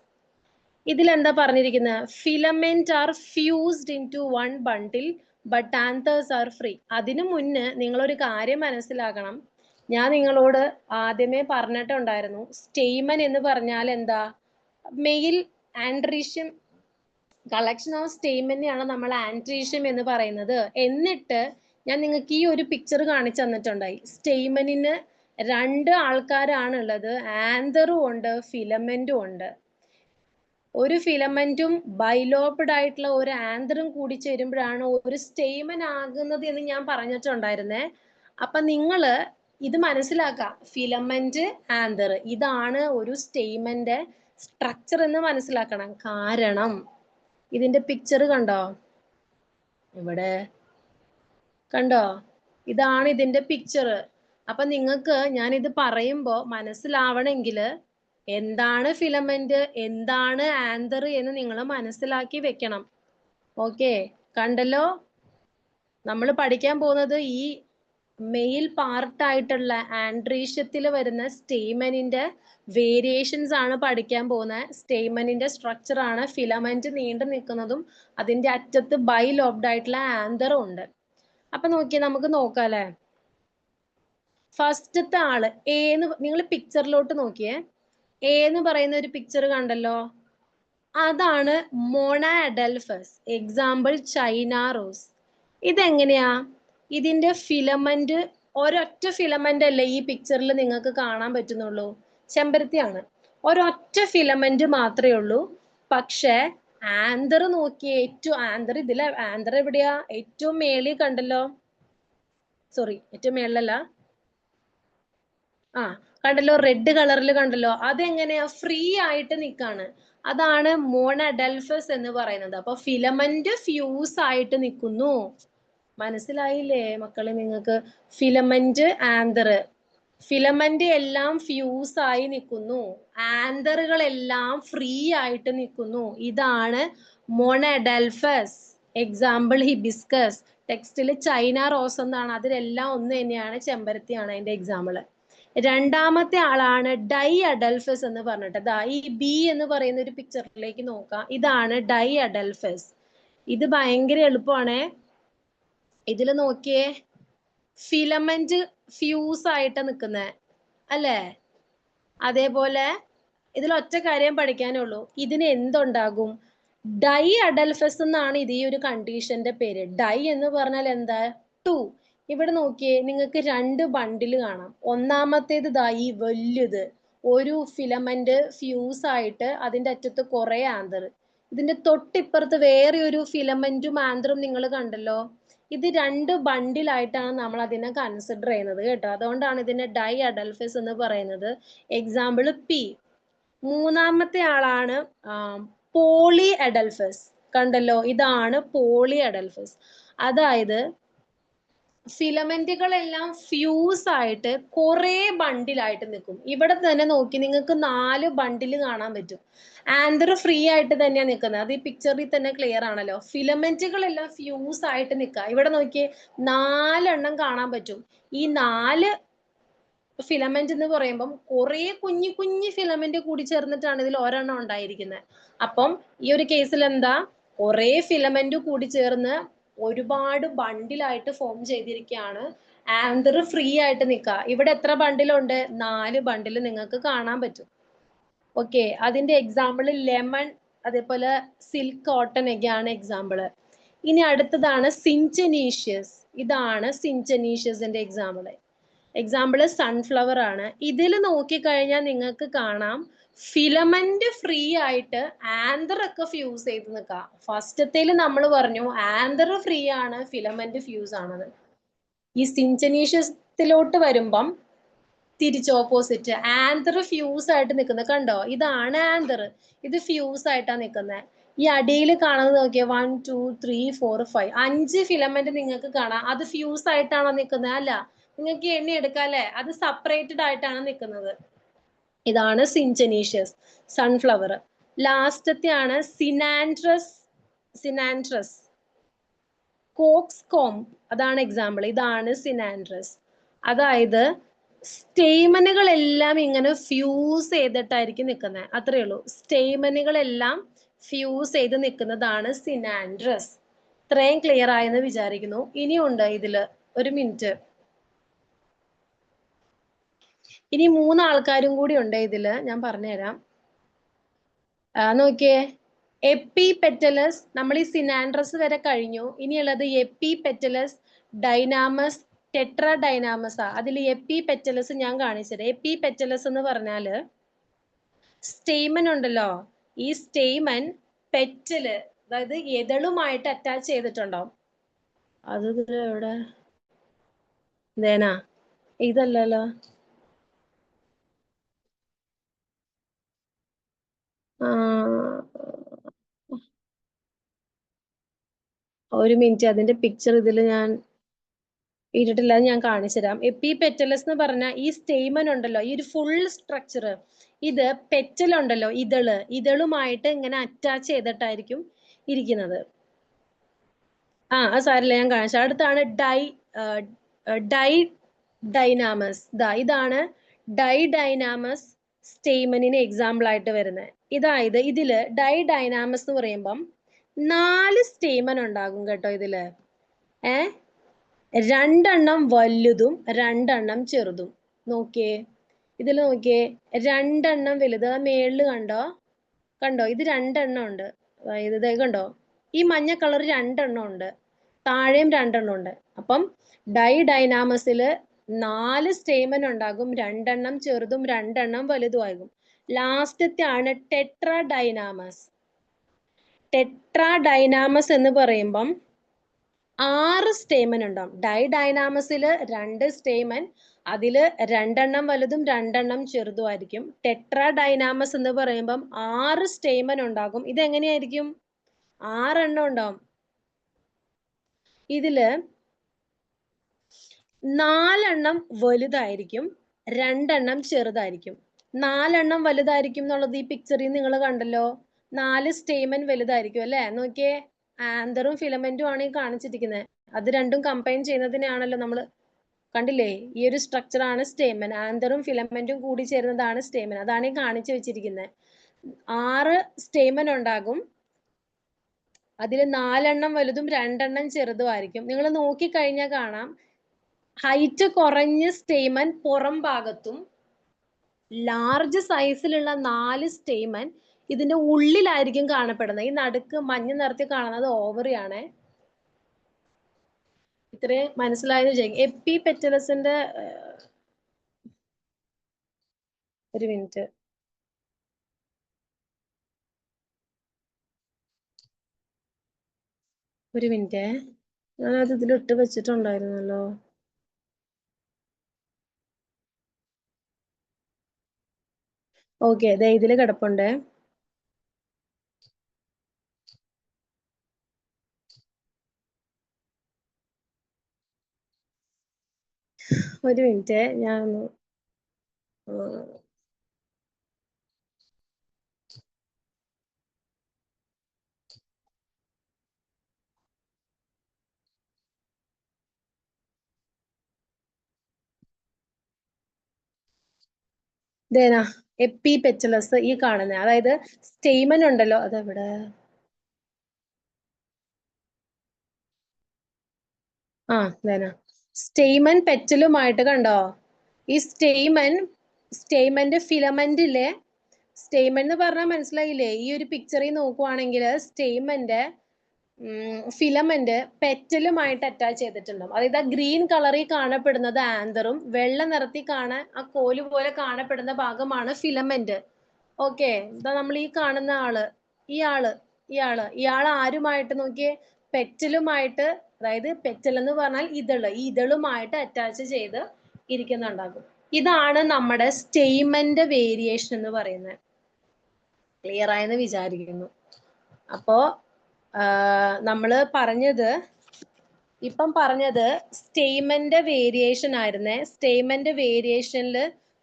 ഇതിലെന്താ പറഞ്ഞിരിക്കുന്നത്? Filament are fused into one bundle but anthers are free. അതിനു മുന്നേ നിങ്ങളൊരു കാര്യം മനസ്സിലാക്കണം. ഞാൻ നിങ്ങളോട് ആദ്യമേ പറഞ്ഞിട്ടുണ്ടായിരുന്നു, സ്റ്റേമൻ എന്ന് പറഞ്ഞാൽ എന്താ? മെയിൽ ആൻഡ്രീഷ്യം, കളക്ഷൻ ഓഫ് സ്റ്റേമനെയാണ് നമ്മൾ ആൻഡ്രീഷ്യം എന്ന് പറയുന്നത്. എന്നിട്ട് ഞാൻ നിങ്ങൾക്ക് ഈ ഒരു പിക്ചർ കാണിച്ചു തന്നിട്ടുണ്ടായി. സ്റ്റേമനിന് 2 ആൾക്കാരാണ് ഉള്ളത്. ആന്തറും ഉണ്ട്, ഫിലമെന്റും ഉണ്ട്. ഒരു ഫിലമെന്റും ബൈലോബ്ഡ് ആയിട്ടുള്ള ഒരു ആന്തറും കൂടി ചേരുമ്പോഴാണ് ഒരു സ്റ്റേമൻ ആകുന്നത് എന്ന് ഞാൻ പറഞ്ഞിട്ടുണ്ടായിരുന്നേ. അപ്പൊ നിങ്ങള് ഇത് മനസ്സിലാക്കുക. ഫിലമെന്റ്, ആന്തർ, ഇതാണ് ഒരു സ്റ്റേമന്റെ സ്ട്രക്ചർ എന്ന് മനസ്സിലാക്കണം. കാരണം ഇതിന്റെ പിക്ചർ കണ്ടോ? ഇവിടെ കണ്ടോ? ഇതാണ് ഇതിന്റെ പിക്ചർ. അപ്പൊ നിങ്ങൾക്ക് ഞാൻ ഇത് പറയുമ്പോ മനസ്സിലാവണമെങ്കിൽ എന്താണ് ഫിലമെന്റ്, എന്താണ് ആന്തർ എന്ന് നിങ്ങൾ മനസ്സിലാക്കി വെക്കണം. ഓക്കെ, കണ്ടല്ലോ? നമ്മൾ പഠിക്കാൻ പോകുന്നത് ഈ മെയിൽ പാർട്ടായിട്ടുള്ള ആൻഡ്രീഷ്യത്തിൽ വരുന്ന സ്റ്റേമനിന്റെ വേരിയേഷൻസ് ആണ് പഠിക്കാൻ പോകുന്നത്. സ്റ്റേമനിന്റെ സ്ട്രക്ചർ ആണ്. ഫിലമെന്റ് നീണ്ടു നിൽക്കുന്നതും അതിന്റെ അറ്റത്ത് ബൈലോബ്ഡ് ആയിട്ടുള്ള ആന്തറും ഉണ്ട്. അപ്പൊ നോക്കിയേ, നമുക്ക് നോക്കാം അല്ലെ. ഫസ്റ്റത്തെ ആള് എ എന്ന്, നിങ്ങൾ പിക്ചറിലോട്ട് നോക്കിയേ. എ എന്ന് പറയുന്ന ഒരു പിക്ചർ കണ്ടല്ലോ, അതാണ് മോണാഡൽഫസ്. Example China rose. ഇതെങ്ങനെയാ? ഇതിന്റെ ഫിലമെന്റ് ഒരൊറ്റ ഫിലമെന്റ് അല്ലേ ഈ പിക്ചറിൽ നിങ്ങൾക്ക് കാണാൻ പറ്റുന്നുള്ളൂ? ചെമ്പരത്തിയാണ്, ഒരൊറ്റ ഫിലമെന്റ് മാത്രമേ ഉള്ളൂ. പക്ഷെ ആന്തർ നോക്കിയേ, ഏറ്റവും ആന്തർ ഇതിലെ ആന്തർ എവിടെയാ? ഏറ്റവും മേളിൽ കണ്ടല്ലോ. സോറി, ഏറ്റവും മേളിലല്ല, കണ്ടല്ലോ, റെഡ് കളറിൽ കണ്ടല്ലോ. അതെങ്ങനെയാ? ഫ്രീ ആയിട്ട് നിൽക്കാണ്. അതാണ് മോണാഡൽഫസ് എന്ന് പറയുന്നത്. അപ്പൊ ഫിലമെന്റ് ഫ്യൂസ് ആയിട്ട് നിൽക്കുന്നു. മനസ്സിലായില്ലേ മക്കളെ നിങ്ങൾക്ക്? ഫിലമെന്റ്, ആന്തർ, ഫിലമെന്റ് എല്ലാം ഫ്യൂസ് ആയി നിൽക്കുന്നു, ആന്തറുകളെല്ലാം ഫ്രീ ആയിട്ട് നിൽക്കുന്നു. ഇതാണ് മോണാഡൽഫസ്. Example hibiscus. ടെക്സ്റ്റിൽ ചൈന റോസ് എന്നാണ്, അതിലെല്ലാം ഒന്ന് തന്നെയാണ്, ചെമ്പരത്തിയാണ് അതിന്റെ എക്സാമ്പിൾ. രണ്ടാമത്തെ ആളാണ് ഡൈ അഡൽഫസ് എന്ന് പറഞ്ഞിട്ട്. ഈ ബി എന്ന് പറയുന്ന ഒരു പിക്ചറിലേക്ക് നോക്കാം. ഇതാണ് ഡൈ അഡൽഫസ്. ഇത് ഭയങ്കര എളുപ്പമാണ്. ഇതിൽ നോക്കിയേ, ഫിലമെന്റ് ഫ്യൂസ് ആയിട്ട് നിൽക്കുന്നത് അല്ലേ? അതേപോലെ ഇതിൽ ഒറ്റ കാര്യം പഠിക്കാനുള്ളൂ, ഇതിന് എന്തുണ്ടാകും? ഡൈ അഡൽഫസ് എന്നാണ് ഇത് ഈ ഒരു കണ്ടീഷന്റെ പേര്. ഡൈ എന്ന് പറഞ്ഞാൽ എന്താ? 2. ഇവിടെ നോക്കിയേ, നിങ്ങൾക്ക് 2 ബണ്ടിൽ കാണാം. ഒന്നാമത്തേത് ഈ വലുത്, ഒരു ഫിലമെന്റ് ഫ്യൂസ് ആയിട്ട് അതിന്റെ അറ്റത്ത് കുറെ ആന്തർ. ഇതിന്റെ തൊട്ടിപ്പുറത്ത് വേറെ ഒരു ഫിലമെന്റും ആന്തറും നിങ്ങൾ കണ്ടല്ലോ. ഇത് 2 ബണ്ടിലായിട്ടാണ് നമ്മൾ അതിനെ കൺസിഡർ ചെയ്യുന്നത് കേട്ടോ. അതുകൊണ്ടാണ് ഇതിനെ ഡൈ അഡൽഫസ് എന്ന് പറയുന്നത്. Example P. മൂന്നാമത്തെ ആളാണ് പോളി അഡൽഫസ്. കണ്ടല്ലോ, ഇതാണ് പോളി അഡൽഫസ്. അതായത് ഫിലമെന്റുകളെല്ലാം ഫ്യൂസ് ആയിട്ട് കുറെ ബണ്ടിലായിട്ട് നിൽക്കും. ഇവിടെ തന്നെ നോക്കി നിങ്ങൾക്ക് 4 ബണ്ടിൽ കാണാൻ പറ്റും. ആന്തർ ഫ്രീ ആയിട്ട് തന്നെയാണ് നിൽക്കുന്നത്. അത് ഈ പിക്ചറിൽ തന്നെ ക്ലിയർ ആണല്ലോ. ഫിലമെന്റുകളെല്ലാം ഫ്യൂസ് ആയിട്ട് നിൽക്കുക. ഇവിടെ നോക്കിയേ, 4 എണ്ണം കാണാൻ പറ്റും. ഈ 4 ഫിലമെന്റ് എന്ന് പറയുമ്പം കുറെ കുഞ്ഞു കുഞ്ഞു ഫിലമെന്റ് കൂടി ചേർന്നിട്ടാണ് ഇതിൽ ഒരെണ്ണം ഉണ്ടായിരിക്കുന്നത്. അപ്പം ഈ ഒരു കേസിൽ എന്താ? കുറെ ഫിലമെന്റ് കൂടി ചേർന്ന് ഒരുപാട് ബണ്ടിലായിട്ട് ഫോം ചെയ്തിരിക്കുകയാണ്. ആന്തർ ഫ്രീ ആയിട്ട് നിൽക്കുക. ഇവിടെ എത്ര ബണ്ടിലുണ്ട്? 4 ബണ്ടിൽ നിങ്ങൾക്ക് കാണാൻ പറ്റും. ഓക്കെ, അതിന്റെ എക്സാമ്പിൾ ലെമൺ, അതേപോലെ സിൽക്ക് കോട്ടൺ ഒക്കെയാണ് എക്സാമ്പിൾ. ഇനി അടുത്തതാണ് സിഞ്ചനീഷ്യസ്. ഇതാണ് സിഞ്ചനീഷ്യസിന്റെ എക്സാമ്പിൾ സൺഫ്ലവർ ആണ്. ഇതിൽ നോക്കിക്കഴിഞ്ഞാൽ നിങ്ങൾക്ക് കാണാം ഫിലമെന്റ് ഫ്രീ ആയിട്ട് ആന്തർ ഒക്കെ ഫ്യൂസ് ചെയ്ത് നിൽക്കുക. ഫസ്റ്റത്തേല് നമ്മൾ പറഞ്ഞു ആന്തർ ഫ്രീ ആണ്, ഫിലമെന്റ് ഫ്യൂസ് ആണെന്ന്. ഈ സിഞ്ചനീഷ്യത്തിലോട്ട് വരുമ്പം തിരിച്ച് ഓപ്പോസിറ്റ്. ആന്തർ ഫ്യൂസ് ആയിട്ട് നിൽക്കുന്നത് കണ്ടോ? ഇതാണ് ആന്തർ. ഇത് ഫ്യൂസ് ആയിട്ടാ നിൽക്കുന്നത്. ഈ അടിയിൽ കാണുന്നത് നോക്കിയേ, 1 2 3 4 5 5 ഫിലമെന്റ് നിങ്ങൾക്ക് കാണാം. അത് ഫ്യൂസ് ആയിട്ടാണോ നിൽക്കുന്നത്? അല്ല, നിങ്ങൾക്ക് എണ്ണി എടുക്കാം അല്ലെ? അത് സെപ്പറേറ്റഡ് ആയിട്ടാണ് നിൽക്കുന്നത്. ഇതാണ് സിൻചനീഷ്യസ് സൺഫ്ലവർ. ലാസ്റ്റത്തെ ആണ് സിനാൻഡ്രസ്. സിനാൻഡ്രസ് കോക്സ് കോംബ്, അതാണ് എക്സാമ്പിൾ. ഇതാണ് സിനാൻഡ്രസ്. അതായത് സ്റ്റേമനുകളെല്ലാം ഇങ്ങനെ ഫ്യൂസ് ചെയ്തിട്ടായിരിക്കും നിൽക്കുന്നത്. അത്രയേ ഉള്ളൂ. സ്റ്റേമനുകളെല്ലാം ഫ്യൂസ് ചെയ്ത് നിൽക്കുന്നതാണ് സിനാൻഡ്രസ്. ഇത്രയും ക്ലിയർ ആയെന്ന് വിചാരിക്കുന്നു. ഇനിയുണ്ട് ഇതില്, ഒരു മിനിറ്റ്. ഇനി 3 ആൾക്കാരും കൂടി ഉണ്ട് ഇതില്, ഞാൻ പറഞ്ഞുതരാം. നോക്കിയേ, എപ്പി പെറ്റലസ്. നമ്മൾ ഈ സിനാൻഡ്രസ് വരെ കഴിഞ്ഞു. ഇനിയുള്ളത് എപ്പി പെറ്റലസ്, ഡൈനാമസ്, ടെട്രാ ഡൈനാമസ്. അതിൽ എപ്പി പെറ്റലസ് ഞാൻ കാണിച്ചത്. എപ്പി പെറ്റലസ് എന്ന് പറഞ്ഞാല് സ്റ്റേമൻ ഉണ്ടല്ലോ, ഈ സ്റ്റേമൻ പെറ്റല്, അതായത് എതളുമായിട്ട് അറ്റാച്ച് ചെയ്തിട്ടുണ്ടാവും. അത് എവിടെ? ഇതേനാ? ഇതല്ലല്ലോ. ഒരു മിനിറ്റ്, അതിന്റെ പിക്ചർ ഇതിൽ ഞാൻ ഇട്ടിട്ടില്ല, ഞാൻ കാണിച്ചു തരാം. എപ്പി പെറ്റലസ് എന്ന് പറഞ്ഞാൽ ഈ സ്റ്റേമൻ ഉണ്ടല്ലോ, ഈ ഒരു ഫുൾ സ്ട്രക്ചർ, ഇത് പെറ്റൽ ഉണ്ടല്ലോ, ഇതളുമായിട്ട് ഇങ്ങനെ അറ്റാച്ച് ചെയ്തിട്ടായിരിക്കും ഇരിക്കുന്നത്. സാരില്ല, ഞാൻ കാണിച്ചു. അടുത്താണ് ഡൈനാമസ്. ഇതാണ് ഡൈനാമസ് സ്റ്റേമനിന് എക്സാമ്പിൾ ആയിട്ട് വരുന്നത്. ഇതായത് ഇതില് ഡൈനാമസ് എന്ന് പറയുമ്പം 4 സ്റ്റേമൻ ഉണ്ടാകും കേട്ടോ. ഇതില് 2 എണ്ണം വലുതും 2 എണ്ണം ചെറുതും. നോക്കിയേ, ഇതിൽ നോക്കിയേ, 2 എണ്ണം വലുത്. മേളില് കണ്ടോ? ഇത് 2 എണ്ണം ഉണ്ട്. ഇത് കണ്ടോ? ഈ മഞ്ഞ കളർ 2 എണ്ണം ഉണ്ട്, താഴെയും 2 എണ്ണം ഉണ്ട്. അപ്പം ഡൈനാമസില് 4 സ്റ്റേമൻ ഉണ്ടാകും. 2 എണ്ണം ചെറുതും 2 എണ്ണം വലുതും ആകും. ലാസ്റ്റത്തെ ആണ് ടെട്രാ ഡൈനാമസ്. ടെട്രാ ഡൈനാമസ് എന്ന് പറയുമ്പം 6 സ്റ്റേമൻ ഉണ്ടാവും. ഡൈനാമസില് 2 സ്റ്റേമൻ, അതില് 2 എണ്ണം വലുതും 2 എണ്ണം ചെറുതും ആയിരിക്കും. ടെട്രാ ഡൈനാമസ് എന്ന് പറയുമ്പം 6 സ്റ്റേമൻ ഉണ്ടാകും. ഇതെങ്ങനെയായിരിക്കും? 6 എണ്ണം ഉണ്ടാവും. ഇതില് 4 എണ്ണം വലുതായിരിക്കും, 2 എണ്ണം ചെറുതായിരിക്കും. 4 എണ്ണം വലുതായിരിക്കും എന്നുള്ളത് ഈ പിക്ചറിൽ നിങ്ങൾ കണ്ടല്ലോ. 4 സ്റ്റേമൻ വലുതായിരിക്കും അല്ലെ? നോക്കിയേ, ആന്തറും ഫിലമെന്റും ആണ് ഈ കാണിച്ചിരിക്കുന്നത്. അത് രണ്ടും കമ്പൈൻ ചെയ്യുന്നതിനാണല്ലോ നമ്മൾ കണ്ടില്ലേ? ഈ ഒരു സ്ട്രക്ചർ ആണ് സ്റ്റേമൻ. ആന്തറും ഫിലമെന്റും കൂടി ചേരുന്നതാണ് സ്റ്റേമൻ. അതാണ് ഈ കാണിച്ചു വെച്ചിരിക്കുന്നത്. 6 സ്റ്റേമൻ ഉണ്ടാകും. അതിൽ 4 എണ്ണം വലുതും 2 എണ്ണം ചെറുതും ആയിരിക്കും. നിങ്ങൾ നോക്കിക്കഴിഞ്ഞാൽ കാണാം, ഹൈറ്റ് കുറഞ്ഞ സ്റ്റേമൻ പുറം ഭാഗത്തും, ലാർജ് സൈസിലുള്ള 4 സ്റ്റേമൻ ഇതിന്റെ ഉള്ളിലായിരിക്കും കാണപ്പെടുന്നത്. ഈ നടുക്ക് മഞ്ഞ നിറത്തിൽ കാണുന്നത് ഓവറി ആണ്. ഇത്രയും മനസ്സിലായെന്ന് വിചാരിക്കും. എപ്പി പെറ്റലസിന്റെ ഒരു മിനിറ്റ്, ഞാനത് ഇതിലിട്ട് വെച്ചിട്ടുണ്ടായിരുന്നല്ലോ. ഓക്കെ, ഇതില് കിടപ്പുണ്ട്. ഒരു മിനിറ്റ്, ഞാൻ എപ്പി പെറ്റലസ് ഈ കാണുന്നത്, അതായത് സ്റ്റേമൻ ഉണ്ടല്ലോ, അതെവിടെ? സ്റ്റേമൻ പെറ്റലുമായിട്ട് കണ്ടോ? ഈ സ്റ്റേമന്റെ ഫിലമെന്റിലെ, സ്റ്റേമൻ എന്ന് പറഞ്ഞാൽ മനസ്സിലായില്ലേ? ഈ ഒരു പിക്ചറിൽ നോക്കുവാണെങ്കിൽ സ്റ്റേമന്റെ ഫിലമെന്റ് പെറ്റലുമായിട്ട് അറ്റാച്ച് ചെയ്തിട്ടുണ്ടാവും. അതായത് ആ ഗ്രീൻ കളറിൽ കാണപ്പെടുന്നത് ആന്തറും, വെള്ള നിറത്തിൽ ആ കോല് പോലെ കാണപ്പെടുന്ന ഭാഗമാണ് ഫിലമെന്റ്. ഓക്കെ, ഇതാ നമ്മൾ ഈ കാണുന്ന ആള്, ഇയാള് ആരുമായിട്ട് നോക്കിയേ? പെറ്റലുമായിട്ട്, അതായത് പെറ്റൽ എന്ന് പറഞ്ഞാൽ ഇതളുമായിട്ട് അറ്റാച്ച് ചെയ്ത് ഇരിക്കുന്നുണ്ടാകും. ഇതാണ് നമ്മുടെ സ്റ്റേമെന്റ് വേരിയേഷൻ എന്ന് പറയുന്നത്. ക്ലിയർ ആയെന്ന് വിചാരിക്കുന്നു. അപ്പോ നമ്മള് ഇപ്പം പറഞ്ഞത് സ്റ്റേമെന്റ് വേരിയേഷൻ ആയിരുന്നേ. സ്റ്റേമെന്റ് വേരിയേഷനിൽ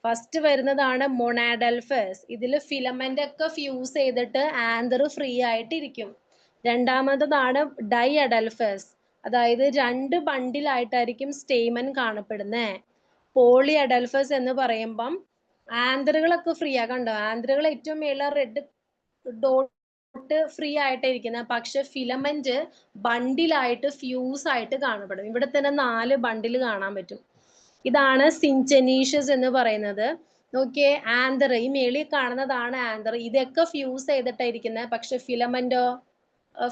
ഫസ്റ്റ് വരുന്നതാണ് മൊണാഡൽഫസ്. ഇതിൽ ഫിലമെന്റ് ഒക്കെ ഫ്യൂസ് ചെയ്തിട്ട് ആന്തർ ഫ്രീ ആയിട്ടിരിക്കും. രണ്ടാമത്തതാണ് ഡൈ അഡൽഫസ്, അതായത് 2 ബണ്ടിലായിട്ടായിരിക്കും സ്റ്റേമൻ കാണപ്പെടുന്നത്. പോളി അഡൽഫസ് എന്ന് പറയുമ്പം ആന്തറുകളൊക്കെ ഫ്രീ ആ. കണ്ടോ, ആന്തറുകൾ ഏറ്റവും മേളിൽ റെഡ് ഡോട്ട് ഫ്രീ ആയിട്ട് ഇരിക്കുന്നത്, പക്ഷെ ഫിലമെന്റ് ബണ്ടിലായിട്ട് ഫ്യൂസ് ആയിട്ട് കാണപ്പെടും. ഇവിടെ തന്നെ 4 ബണ്ടിൽ കാണാൻ പറ്റും. ഇതാണ് സിൻചെനീഷ്യസ് എന്ന് പറയുന്നത്. നോക്കിയേ, ആന്തർ ഈ മേളിൽ കാണുന്നതാണ് ആന്തർ. ഇതൊക്കെ ഫ്യൂസ് ചെയ്തിട്ടായിരിക്കുന്നത്, പക്ഷെ ഫിലമെന്റോ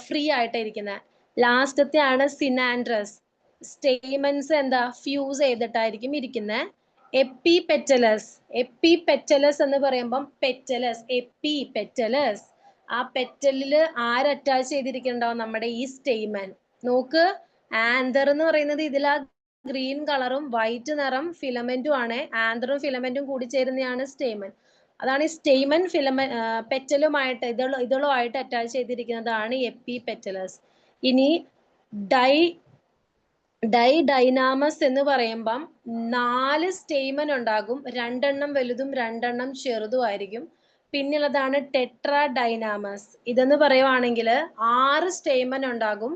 ഫ്രീ ആയിട്ടായിരിക്കുന്നത്. ലാസ്റ്റത്തെ ആണ് സിനാൻഡ്രസ്. സ്റ്റേമൻസ് എന്താ ഫ്യൂസ് ചെയ്തിട്ടായിരിക്കും ഇരിക്കുന്നത്. എപ്പി പെറ്റലസ് എന്ന് പറയുമ്പം പെറ്റലസ്, എപ്പി പെറ്റലസ്, ആ പെറ്റലില് ആര് അറ്റാച്ച് ചെയ്തിരിക്കുന്നുണ്ടാവും? നമ്മുടെ ഈ സ്റ്റേമൻ. നോക്ക്, ആന്തർ എന്ന് പറയുന്നത് ഇതിലാ ഗ്രീൻ കളറും വൈറ്റ് നിറം ഫിലമെന്റും ആണ്. ആന്തറും ഫിലമെന്റും കൂടി ചേരുന്നതാണ് സ്റ്റേമൻ. അതാണ് ഈ സ്റ്റേമൻ പെറ്റലുമായിട്ട് ഇതളുമായിട്ട് അറ്റാച്ച് ചെയ്തിരിക്കുന്നതാണ് എപ്പി പെറ്റലസ്. ഇനി ഡൈനാമസ് എന്ന് പറയുമ്പം 4 സ്റ്റേമൻ ഉണ്ടാകും. 2 വലുതും 2 ചെറുതും ആയിരിക്കും. പിന്നുള്ളതാണ് ടെട്രാ ഡൈനാമസ്. ഇതെന്ന് പറയുവാണെങ്കിൽ 6 സ്റ്റേമൻ ഉണ്ടാകും.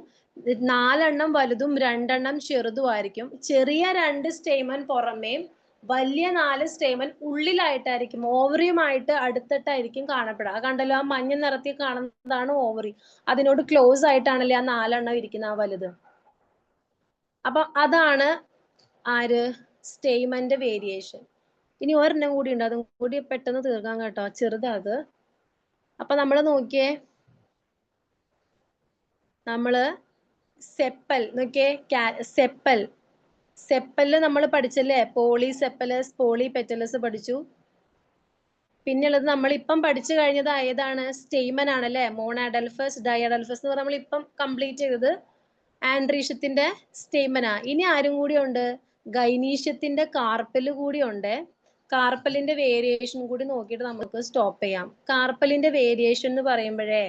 4 വലുതും 2 ചെറുതും ആയിരിക്കും. ചെറിയ 2 സ്റ്റേമൻ പുറമേ, വലിയ 4 സ്റ്റേമൻ ഉള്ളിലായിട്ടായിരിക്കും, ഓവറിയുമായിട്ട് അടുത്തിട്ടായിരിക്കും കാണപ്പെടുക. കണ്ടല്ലോ, ആ മഞ്ഞ നിറത്തിൽ കാണുന്നതാണ് ഓവറി. അതിനോട് ക്ലോസ് ആയിട്ടാണല്ലേ ആ 4 ഇരിക്കുന്ന ആ വലുത്. അപ്പൊ അതാണ് സ്റ്റേമന്റെ വേരിയേഷൻ. ഇനി ഒരെണ്ണം കൂടി ഉണ്ട്, അതും കൂടി പെട്ടെന്ന് തീർക്കാൻ കേട്ടോ, ചെറുതാ അത്. അപ്പൊ നമ്മൾ നോക്കിയേ, നമ്മള് സെപ്പൽ നോക്കിയേ, സെപ്പല് നമ്മൾ പഠിച്ചല്ലേ, പോളിസെപ്പലസ്, പോളിപെറ്റലസ് പഠിച്ചു. പിന്നുള്ളത് നമ്മൾ ഇപ്പം പഠിച്ചു കഴിഞ്ഞത് ഏതാണ്? സ്റ്റേമൻ ആണല്ലേ. മോണാഡൽഫസ്, ഡയഡൽഫസ് എന്ന് പറഞ്ഞാൽ നമ്മൾ ഇപ്പം കംപ്ലീറ്റ് ചെയ്തത് ആൻഡ്രീഷ്യത്തിന്റെ സ്റ്റേമനാ. ഇനി ആരും കൂടി ഉണ്ട്? ഗൈനീഷ്യത്തിന്റെ കാർപ്പല് കൂടി ഉണ്ട്. കാർപ്പലിന്റെ വേരിയേഷൻ കൂടി നോക്കിയിട്ട് നമുക്ക് സ്റ്റോപ്പ് ചെയ്യാം. കാർപ്പലിന്റെ വേരിയേഷൻ എന്ന് പറയുമ്പോഴേ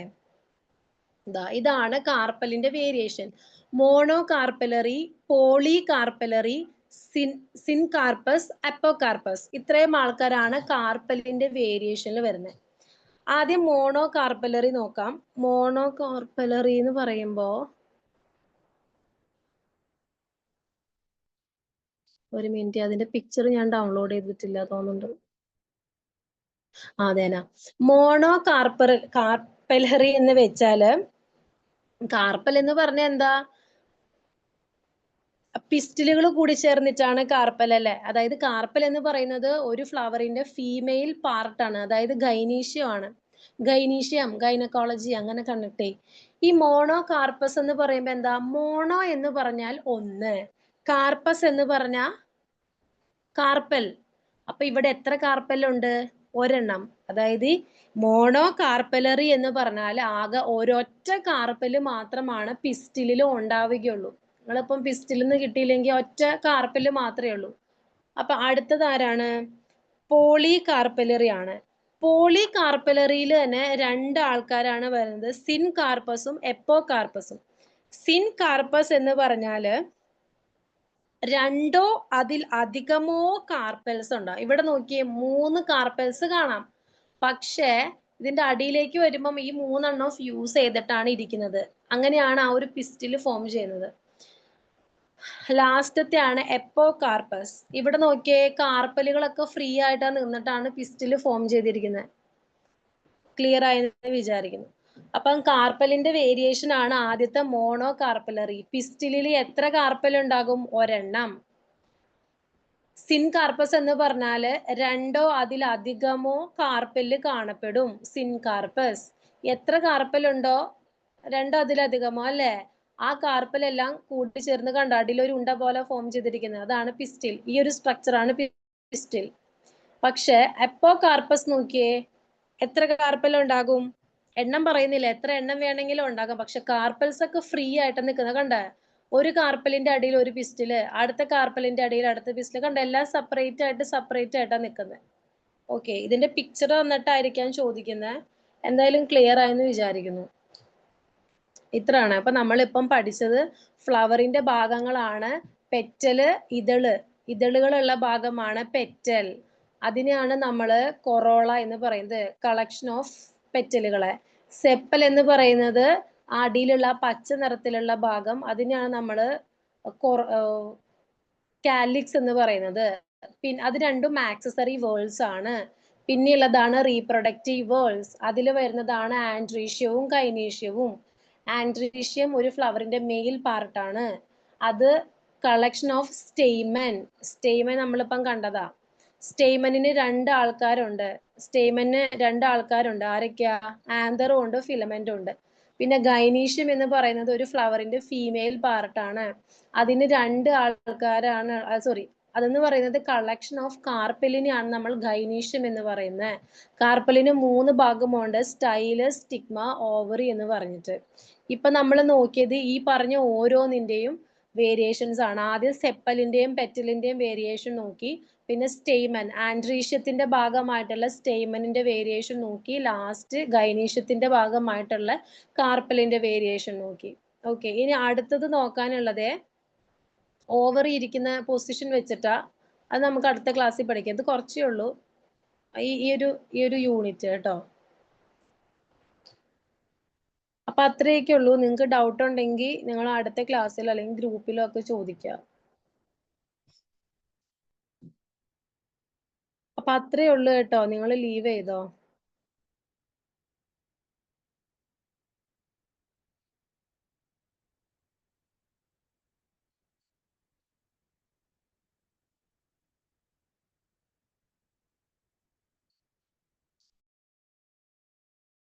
ഇതാണ് കാർപ്പലിന്റെ variation. Monocarpellary, polycarpellary, syncarpous, apocarpous, ഇത്രയും ആൾക്കാരാണ് കാർപ്പലിന്റെ വേരിയേഷനിൽ വരുന്നത്. ആദ്യം മോണോ കാർപ്പലറി നോക്കാം. മോണോ കാർപ്പലറി എന്ന് പറയുമ്പോ ഒരു മിനിറ്റ്, അതിന്റെ പിക്ചർ ഞാൻ ഡൗൺലോഡ് ചെയ്തിട്ടില്ല തോന്നുന്നുണ്ട്. അതേനാ, മോണോ കാർപ്പലറി എന്ന് വെച്ചാല്, കാർപ്പൽ എന്ന് പറഞ്ഞ എന്താ? പിസ്റ്റലുകൾ കൂടി ചേർന്നിട്ടാണ് കാർപ്പൽ അല്ലെ. അതായത് കാർപ്പൽ എന്ന് പറയുന്നത് ഒരു ഫ്ലവറിന്റെ ഫീമെയിൽ പാർട്ടാണ്, അതായത് ഗൈനീഷ്യം ആണ്. ഗൈനീഷ്യം, ഗൈനക്കോളജി അങ്ങനെ കണ്ടിട്ടേ. ഈ മോണോ കാർപ്പസ് എന്ന് പറയുമ്പോ എന്താ? മോണോ എന്ന് പറഞ്ഞാൽ ഒന്ന്, കാർപ്പസ് എന്ന് പറഞ്ഞ കാർപ്പൽ. അപ്പൊ ഇവിടെ എത്ര കാർപ്പലുണ്ട്? ഒരെണ്ണം. അതായത് മോണോ കാർപ്പലറി എന്ന് പറഞ്ഞാൽ ആകെ ഒരൊറ്റ കാർപ്പല് മാത്രമാണ് പിസ്റ്റിലിൽ ഉണ്ടാവുകയുള്ളൂ. നിങ്ങളിപ്പം പിസ്റ്റിൽ നിന്ന് കിട്ടിയില്ലെങ്കിൽ ഒറ്റ കാർപ്പല് മാത്രമേ ഉള്ളൂ. അപ്പൊ അടുത്തത് ആരാണ്? പോളി കാർപ്പലറി ആണ്. പോളി കാർപ്പലറിയിൽ തന്നെ 2 ആൾക്കാരാണ് വരുന്നത്, സിൻകാർപ്പസും എപ്പോകാർപ്പസും. സിൻകാർപ്പസ് എന്ന് പറഞ്ഞാല് 2 അതിൽ അധികമോ കാർപ്പൽസ് ഉണ്ടാവും. ഇവിടെ നോക്കിയേ, 3 കാർപ്പൽസ് കാണാം. പക്ഷേ ഇതിന്റെ അടിയിലേക്ക് വരുമ്പം ഈ 3 ഫ്യൂസ് ചെയ്തിട്ടാണ് ഇരിക്കുന്നത്. അങ്ങനെയാണ് ആ ഒരു പിസ്റ്റില് ഫോം ചെയ്യുന്നത്. ലാസ്റ്റത്തെ ആണ് എപ്പോകാർപ്പസ്. ഇവിടെ നോക്കിയേ, കാർപ്പലുകളൊക്കെ ഫ്രീ ആയിട്ട് നിന്നിട്ടാണ് പിസ്റ്റില് ഫോം ചെയ്തിരിക്കുന്നത്. ക്ലിയർ ആയെന്ന് വിചാരിക്കുന്നു. അപ്പം കാർപ്പലിന്റെ വേരിയേഷൻ ആണ് ആദ്യത്തെ മോണോ കാർപ്പലറി. പിസ്റ്റിലിൽ എത്ര കാർപ്പൽ ഉണ്ടാകും? ഒരെണ്ണം. സിൻകാർപ്പസ് എന്ന് പറഞ്ഞാല് 2 അതിലധികമോ കാർപ്പല് കാണപ്പെടും. സിൻകാർപ്പസ് എത്ര കാർപ്പലുണ്ടോ? 2 അതിലധികമോ അല്ലെ. ആ കാർപ്പലെല്ലാം കൂട്ടിച്ചേർന്ന് കണ്ട അടിയിലൊരു ഉണ്ട പോലെ ഫോം ചെയ്തിരിക്കുന്നത്, അതാണ് പിസ്റ്റിൽ. ഈ ഒരു സ്ട്രക്ചർ ആണ് പിസ്റ്റിൽ. പക്ഷെ എപ്പോകാർപ്പസ് നോക്കിയേ, എത്ര കാർപ്പൽ ഉണ്ടാകും? എണ്ണം പറയുന്നില്ല, എത്ര എണ്ണം വേണമെങ്കിലും ഉണ്ടാകാം. പക്ഷെ കാർപ്പൽസ് ഒക്കെ ഫ്രീ ആയിട്ട് നിൽക്കുന്നത് കണ്ട. ഒരു കാർപ്പലിന്റെ അടിയിൽ ഒരു പിസ്റ്റല്, അടുത്ത കാർപ്പലിന്റെ അടിയിൽ അടുത്ത പിസ്റ്റല്, കണ്ട എല്ലാം സെപ്പറേറ്റ് ആയിട്ടാണ് നിൽക്കുന്നത്. ഓക്കെ, ഇതിന്റെ പിക്ചർ തന്നിട്ടായിരിക്കാം ചോദിക്കുന്നത്. എന്തായാലും ക്ലിയർ ആയെന്ന് വിചാരിക്കുന്നു. ഇത്രയാണ്. അപ്പൊ നമ്മളിപ്പം പഠിച്ചത് ഫ്ലവറിന്റെ ഭാഗങ്ങളാണ്. പെറ്റല്, ഇതളുകളുള്ള ഭാഗമാണ് പെറ്റൽ. അതിനെയാണ് നമ്മള് കൊറോള എന്ന് പറയുന്നത്, കളക്ഷൻ ഓഫ് പെറ്റലുകളെ. സെപ്പൽ എന്ന് പറയുന്നത് അടിയിലുള്ള പച്ച നിറത്തിലുള്ള ഭാഗം, അതിനെയാണ് നമ്മള് കാലിക്സ് എന്ന് പറയുന്നത്. പിന്നെ അത് രണ്ടും ആക്സസറി വേൾഡ്സ് ആണ്. പിന്നെയുള്ളതാണ് റീപ്രൊഡക്റ്റീവ് വേൾഡ്സ്. അതിൽ വരുന്നതാണ് ആൻഡ്രീഷ്യവും ഗൈനീഷ്യവും. ആൻഡ്രീഷ്യം ഒരു ഫ്ലവറിന്റെ മെയിൽ പാർട്ടാണ്. അത് കളക്ഷൻ ഓഫ് സ്റ്റെയ്മൻ. സ്റ്റെയ്മൻ നമ്മളിപ്പം കണ്ടതാ. സ്റ്റെയ്മനിന് രണ്ട് ആൾക്കാരുണ്ട്. ആരൊക്കെയാ? ആന്തറും ഉണ്ട്, ഫിലമെന്റും ഉണ്ട്. പിന്നെ ഗൈനീഷ്യം എന്ന് പറയുന്നത് ഒരു ഫ്ലവറിന്റെ ഫീമെയിൽ പാർട്ടാണ്. അതിന് രണ്ട് ആൾക്കാരാണ്. അതെന്ന് പറയുന്നത് കളക്ഷൻ ഓഫ് കാർപ്പലിനെയാണ് നമ്മൾ ഗൈനീഷ്യം എന്ന് പറയുന്നത്. കാർപ്പലിന് 3 ഭാഗമുണ്ട്, സ്റ്റൈല്, സ്റ്റിഗ്മ, ഓവറി എന്ന് പറഞ്ഞിട്ട്. ഇപ്പൊ നമ്മൾ നോക്കിയത് ഈ പറഞ്ഞ ഓരോന്നിന്റെയും വേരിയേഷൻസ് ആണ്. ആദ്യം സെപ്പലിന്റെയും പെറ്റലിന്റെയും വേരിയേഷൻ നോക്കി, പിന്നെ സ്റ്റെയ്മൻ, ആൻഡ്രീഷ്യത്തിന്റെ ഭാഗമായിട്ടുള്ള സ്റ്റെയ്മനിന്റെ വേരിയേഷൻ നോക്കി, ലാസ്റ്റ് ഗൈനീഷ്യത്തിന്റെ ഭാഗമായിട്ടുള്ള കാർപ്പലിന്റെ വേരിയേഷൻ നോക്കി. ഓക്കെ, ഇനി അടുത്തത് നോക്കാനുള്ളത് ഓവറി ഇരിക്കുന്ന പൊസിഷൻ വെച്ചിട്ടാ. അത് നമുക്ക് അടുത്ത ക്ലാസ്സിൽ പഠിക്കാം. ഇത് കുറച്ചേ ഉള്ളൂ ഈ ഒരു യൂണിറ്റ് കേട്ടോ. അപ്പൊ അത്രയൊക്കെ ഉള്ളൂ. നിങ്ങൾക്ക് ഡൗട്ട് ഉണ്ടെങ്കിൽ നിങ്ങൾ അടുത്ത ക്ലാസ്സിൽ അല്ലെങ്കിൽ ഗ്രൂപ്പിലോ ഒക്കെ ചോദിക്കാം. അപ്പൊ അത്രേ ഉള്ളൂ കേട്ടോ. നിങ്ങൾ ലീവ് ചെയ്തോ.